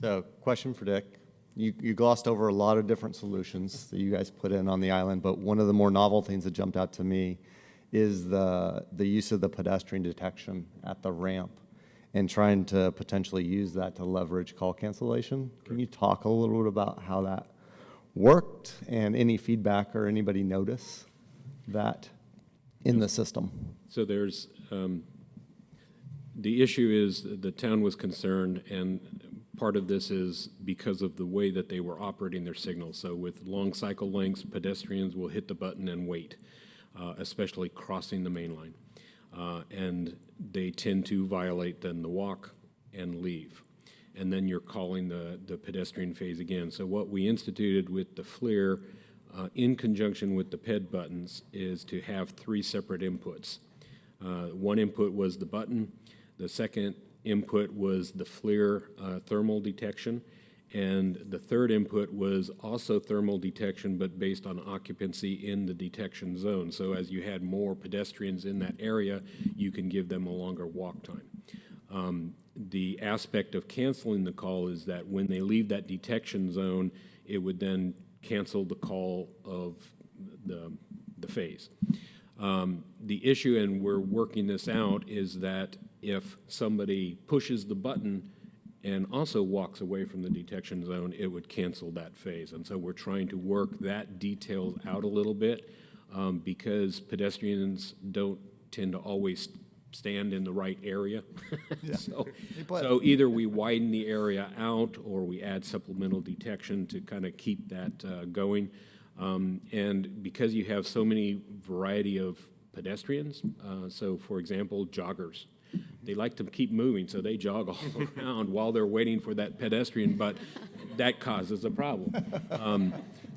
So, question for Dick. You glossed over a lot of different solutions that you guys put in on the island, but one of the more novel things that jumped out to me is the use of the pedestrian detection at the ramp and trying to potentially use that to leverage call cancellation. Can you talk a little bit about how that worked and any feedback or anybody notice that in the system? So there's, the issue is the town was concerned, and part of this is because of the way that they were operating their signals. So with long cycle lengths, pedestrians will hit the button and wait, especially crossing the main line. And they tend to violate then the walk and leave. And then you're calling the pedestrian phase again. So what we instituted with the FLIR in conjunction with the PED buttons is to have 3 separate inputs. One input was the button. The second input was the FLIR thermal detection. And the third input was also thermal detection, but based on occupancy in the detection zone. So as you had more pedestrians in that area, you can give them a longer walk time. The aspect of canceling the call is that when they leave that detection zone, it would then cancel the call of the phase. The issue, and we're working this out, is that if somebody pushes the button and also walks away from the detection zone, it would cancel that phase. And so we're trying to work that detail out a little bit because pedestrians don't tend to always stand in the right area. Yeah. So either we widen the area out or we add supplemental detection to kind of keep that going. And because you have so many variety of pedestrians, so for example, joggers, they like to keep moving, so they jog all around while they're waiting for that pedestrian, but that causes a problem.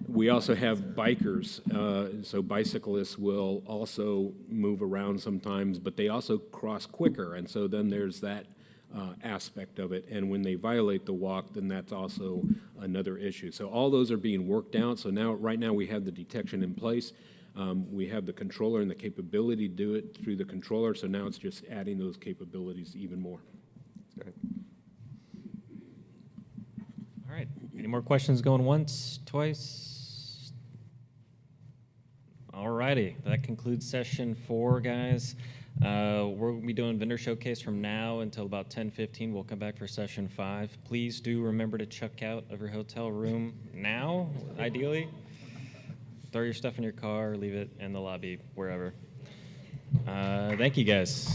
We also have bikers, so bicyclists will also move around sometimes, but they also cross quicker, and so then there's that aspect of it. And when they violate the walk, then that's also another issue. So all those are being worked out. So now, right now, we have the detection in place. We have the controller and the capability to do it through the controller, so now it's just adding those capabilities even more. That's great. All right. Any more questions going once, twice? All righty. That concludes session 4, guys. We're going to be doing vendor showcase from now until about 10:15. We'll come back for session 5. Please do remember to check out of your hotel room now, ideally. Throw your stuff in your car, leave it in the lobby, wherever. Thank you, guys.